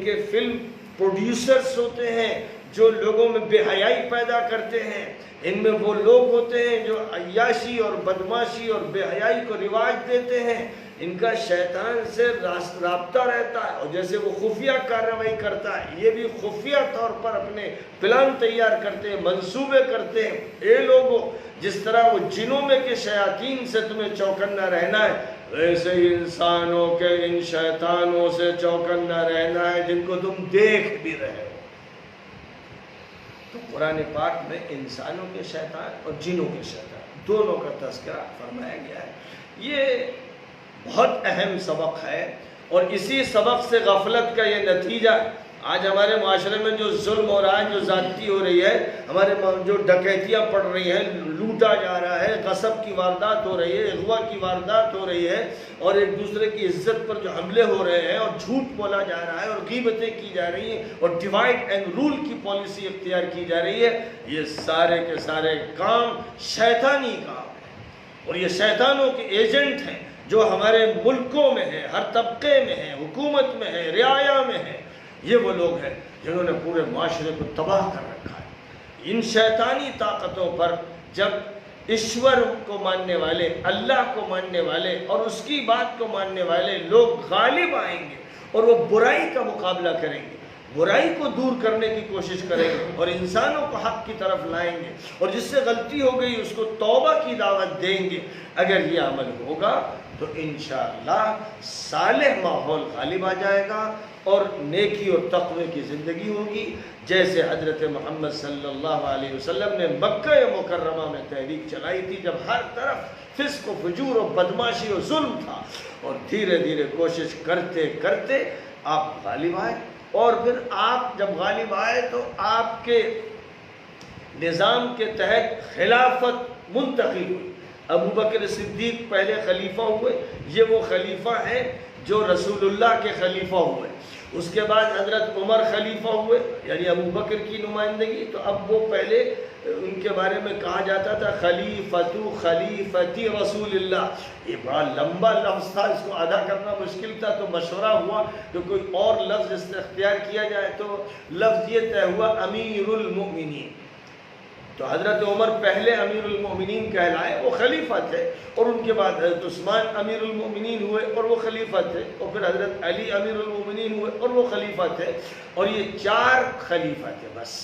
کے فلم پروڈیوسرز ہوتے ہیں جو لوگوں میں بے حیائی پیدا کرتے ہیں، ان میں وہ لوگ ہوتے ہیں جو عیاشی اور بدماشی اور بے حیائی کو رواج دیتے ہیں، ان کا شیطان سے رابطہ رہتا ہے، اور جیسے وہ خفیہ کارروائی کرتا ہے، یہ بھی خفیہ طور پر اپنے پلان تیار کرتے ہیں، منصوبے کرتے ہیں۔ اے لوگوں، جس طرح وہ جنوں میں کے شیاطین سے تمہیں چوکنا رہنا ہے، ویسے ہی انسانوں کے ان شیطانوں سے چوکنا رہنا ہے جن کو تم دیکھ بھی رہے ہو۔ تو قرآن پاک میں انسانوں کے شیطان اور جنوں کے شیطان دونوں کا تذکرہ فرمایا گیا ہے۔ یہ بہت اہم سبق ہے، اور اسی سبق سے غفلت کا یہ نتیجہ ہے۔ آج ہمارے معاشرے میں جو ظلم ہو رہا ہے، جو زیادتی ہو رہی ہے، ہمارے جو ڈکیتیاں پڑ رہی ہیں، لوٹا جا رہا ہے، غصب کی واردات ہو رہی ہے، اغوا کی واردات ہو رہی ہے، اور ایک دوسرے کی عزت پر جو حملے ہو رہے ہیں، اور جھوٹ بولا جا رہا ہے، اور غیبتیں کی جا رہی ہیں، اور ڈیوائڈ اینڈ رول کی پالیسی اختیار کی جا رہی ہے، یہ سارے کے سارے کام شیطانی کام ہیں، اور یہ شیطانوں کے ایجنٹ ہیں جو ہمارے ملکوں میں ہیں، ہر طبقے میں ہیں، حکومت میں ہیں، رعایا میں ہیں۔ یہ وہ لوگ ہیں جنہوں نے پورے معاشرے کو تباہ کر رکھا ہے۔ ان شیطانی طاقتوں پر جب ایشور کو ماننے والے، اللہ کو ماننے والے اور اس کی بات کو ماننے والے لوگ غالب آئیں گے، اور وہ برائی کا مقابلہ کریں گے، برائی کو دور کرنے کی کوشش کریں گے، اور انسانوں کو حق کی طرف لائیں گے، اور جس سے غلطی ہو گئی اس کو توبہ کی دعوت دیں گے۔ اگر یہ عمل ہوگا تو انشاءاللہ صالح ماحول غالب آ جائے گا، اور نیکی اور تقوی کی زندگی ہوگی، جیسے حضرت محمد صلی اللہ علیہ وسلم نے مکہ مکرمہ میں تحریک چلائی تھی، جب ہر طرف فسق و فجور و بدماشی و ظلم تھا، اور دھیرے دھیرے کوشش کرتے کرتے آپ غالب آئے، اور پھر آپ جب غالب آئے تو آپ کے نظام کے تحت خلافت منتقل ہوئی۔ ابو بکر صدیق پہلے خلیفہ ہوئے، یہ وہ خلیفہ ہیں جو رسول اللہ کے خلیفہ ہوئے۔ اس کے بعد حضرت عمر خلیفہ ہوئے، یعنی ابو بکر کی نمائندگی، تو اب وہ پہلے ان کے بارے میں کہا جاتا تھا خلیفتی رسول اللہ۔ یہ بڑا لمبا لفظ تھا، اس کو ادا کرنا مشکل تھا، تو مشورہ ہوا کہ کوئی اور لفظ اس سے اختیار کیا جائے، تو لفظ یہ طے ہوا امیر المؤمنین۔ تو حضرت عمر پہلے امیر المؤمنین کہلائے، وہ خلیفہ تھے، اور ان کے بعد حضرت عثمان امیر المؤمنین ہوئے اور وہ خلیفہ تھے، اور پھر حضرت علی امیر المؤمنین ہوئے اور وہ خلیفہ تھے، اور یہ 4 خلیفہ تھے بس۔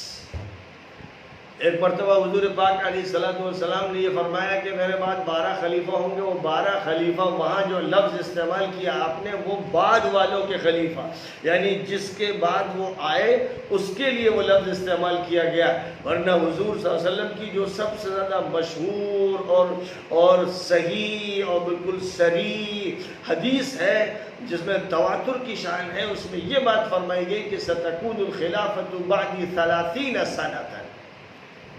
ایک مرتبہ حضور پاک علیہ السلام نے یہ فرمایا کہ میرے بعد 12 خلیفہ ہوں گے، وہ 12 خلیفہ، وہاں جو لفظ استعمال کیا آپ نے وہ بعد والوں کے خلیفہ، یعنی جس کے بعد وہ آئے اس کے لیے وہ لفظ استعمال کیا گیا، ورنہ حضور صلی اللہ علیہ وسلم کی جو سب سے زیادہ مشہور اور صحیح اور بالکل صریح حدیث ہے جس میں تواتر کی شان ہے، اس میں یہ بات فرمائی گئی کہ ستکون الخلافت بعدی 30 سنۃ،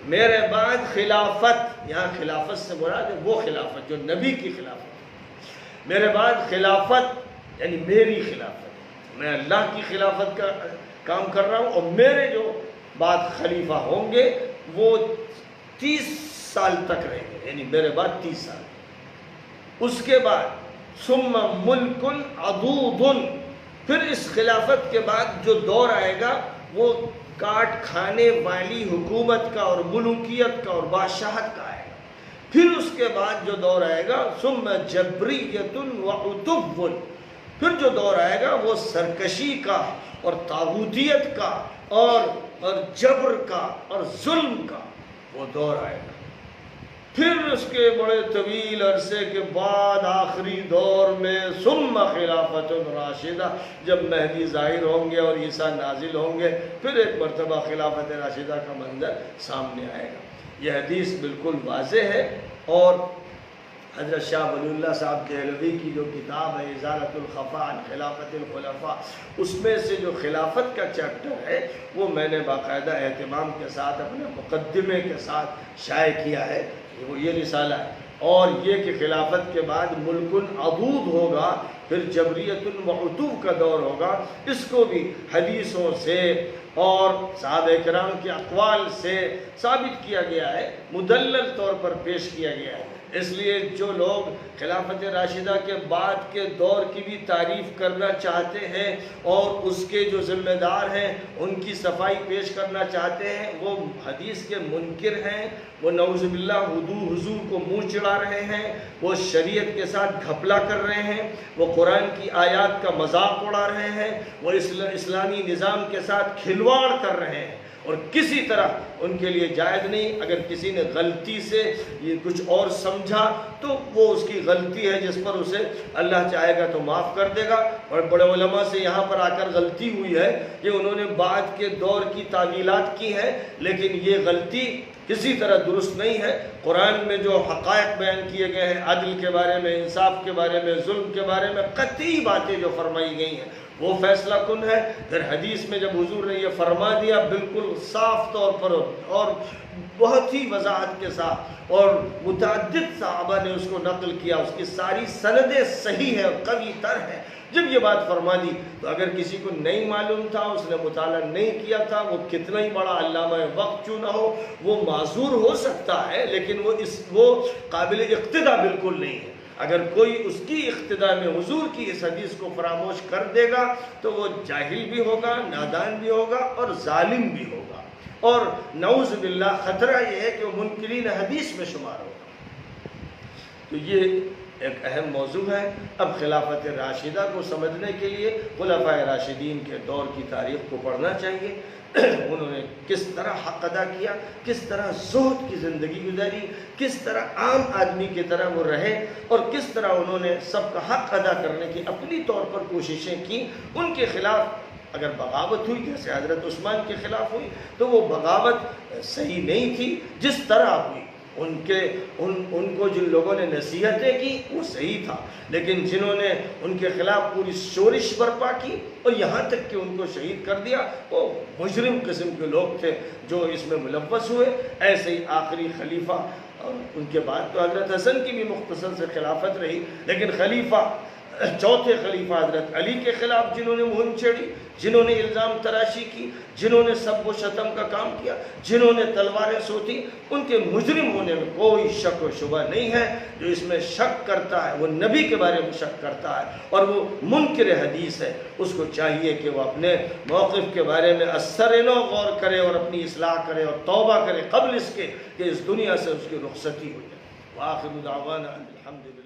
میرے بعد خلافت، یہاں خلافت سے مراد ہے وہ خلافت جو نبی کی خلافت ہے، میرے بعد خلافت یعنی میری خلافت، میں اللہ کی خلافت کا کام کر رہا ہوں، اور میرے جو بعد خلیفہ ہوں گے وہ 30 سال تک رہیں گے، یعنی میرے بعد 30 سال۔ اس کے بعد ثم ملک عضوض، پھر اس خلافت کے بعد جو دور آئے گا وہ کاٹ کھانے والی حکومت کا اور ملوکیت کا اور بادشاہت کا آئے گا۔ پھر اس کے بعد جو دور آئے گا ثم جبریت و عتب، پھر جو دور آئے گا وہ سرکشی کا اور طاغوتیت کا اور جبر کا اور ظلم کا وہ دور آئے گا۔ پھر اس کے بڑے طویل عرصے کے بعد آخری دور میں ثم خلافت راشدہ، جب مہدی ظاہر ہوں گے اور عیسیٰ نازل ہوں گے، پھر ایک مرتبہ خلافت راشدہ کا منظر سامنے آئے گا۔ یہ حدیث بالکل واضح ہے، اور حضرت شاہ ولی اللہ صاحب دہلوی کی جو کتاب ہے ازالۃ الخفا عن خلافت الخلفاء، اس میں سے جو خلافت کا چیپٹر ہے وہ میں نے باقاعدہ اہتمام کے ساتھ اپنے مقدمے کے ساتھ شائع کیا ہے، وہ یہ رسالہ ہے۔ اور یہ کہ خلافت کے بعد ملک عبود ہوگا، پھر جبریت المعتوب کا دور ہوگا، اس کو بھی حدیثوں سے اور صحابہ کرام کے اقوال سے ثابت کیا گیا ہے، مدلل طور پر پیش کیا گیا ہے۔ اس لیے جو لوگ خلافت راشدہ کے بعد کے دور کی بھی تعریف کرنا چاہتے ہیں اور اس کے جو ذمہ دار ہیں ان کی صفائی پیش کرنا چاہتے ہیں، وہ حدیث کے منکر ہیں، وہ نعوذ باللہ حضور کو منہ چڑھا رہے ہیں، وہ شریعت کے ساتھ گھپلا کر رہے ہیں، وہ قرآن کی آیات کا مذاق اڑا رہے ہیں، وہ اسلامی نظام کے ساتھ کھلواڑ کر رہے ہیں، اور کسی طرح ان کے لیے جائز نہیں۔ اگر کسی نے غلطی سے یہ کچھ اور سمجھا تو وہ اس کی غلطی ہے، جس پر اسے اللہ چاہے گا تو معاف کر دے گا۔ اور بڑے علماء سے یہاں پر آ کر غلطی ہوئی ہے کہ انہوں نے بعد کے دور کی تعویلات کی ہیں، لیکن یہ غلطی کسی طرح درست نہیں ہے۔ قرآن میں جو حقائق بیان کیے گئے ہیں، عدل کے بارے میں، انصاف کے بارے میں، ظلم کے بارے میں قطعی باتیں جو فرمائی گئی ہیں وہ فیصلہ کن ہے۔ پھر حدیث میں جب حضور نے یہ فرما دیا بالکل صاف طور پر اور بہت ہی وضاحت کے ساتھ، اور متعدد صحابہ نے اس کو نقل کیا، اس کی ساری سندیں صحیح ہے اور قوی تر ہے، جب یہ بات فرما دی تو اگر کسی کو نہیں معلوم تھا، اس نے مطالعہ نہیں کیا تھا، وہ کتنا ہی بڑا علامہ وقت کیوں نہ ہو، وہ معذور ہو سکتا ہے، لیکن وہ قابل اقتداء بالکل نہیں ہے۔ اگر کوئی اس کی اقتداء میں حضور کی اس حدیث کو فراموش کر دے گا تو وہ جاہل بھی ہوگا، نادان بھی ہوگا اور ظالم بھی ہوگا، اور نعوذ باللہ خطرہ یہ ہے کہ وہ منکرین حدیث میں شمار ہوگا۔ تو یہ ایک اہم موضوع ہے۔ اب خلافت راشدہ کو سمجھنے کے لیے خلفائے راشدین کے دور کی تاریخ کو پڑھنا چاہیے۔ انہوں نے کس طرح حق ادا کیا، کس طرح زہد کی زندگی گزاری، کس طرح عام آدمی کی طرح وہ رہے، اور کس طرح انہوں نے سب کا حق ادا کرنے کی اپنی طور پر کوششیں کی۔ ان کے خلاف اگر بغاوت ہوئی، جیسے حضرت عثمان کے خلاف ہوئی، تو وہ بغاوت صحیح نہیں تھی۔ جس طرح ہوئی ان کو جن لوگوں نے نصیحتیں کی وہ صحیح تھا، لیکن جنہوں نے ان کے خلاف پوری شورش برپا کی اور یہاں تک کہ ان کو شہید کر دیا، وہ مجرم قسم کے لوگ تھے جو اس میں ملوث ہوئے۔ ایسے ہی آخری خلیفہ، اور ان کے بعد تو حضرت حسن کی بھی مختصر سے خلافت رہی، لیکن چوتھے خلیفہ حضرت علی کے خلاف جنہوں نے مہم چھیڑی، جنہوں نے الزام تراشی کی، جنہوں نے سب و شتم کا کام کیا، جنہوں نے تلواریں سوتی، ان کے مجرم ہونے میں کوئی شک و شبہ نہیں ہے۔ جو اس میں شک کرتا ہے وہ نبی کے بارے میں شک کرتا ہے اور وہ منکر حدیث ہے، اس کو چاہیے کہ وہ اپنے موقف کے بارے میں اثر نو غور کرے اور اپنی اصلاح کرے اور توبہ کرے قبل اس کے کہ اس دنیا سے اس کی رخصتی ہو جائے۔ وآخر دعوانا الحمدللہ۔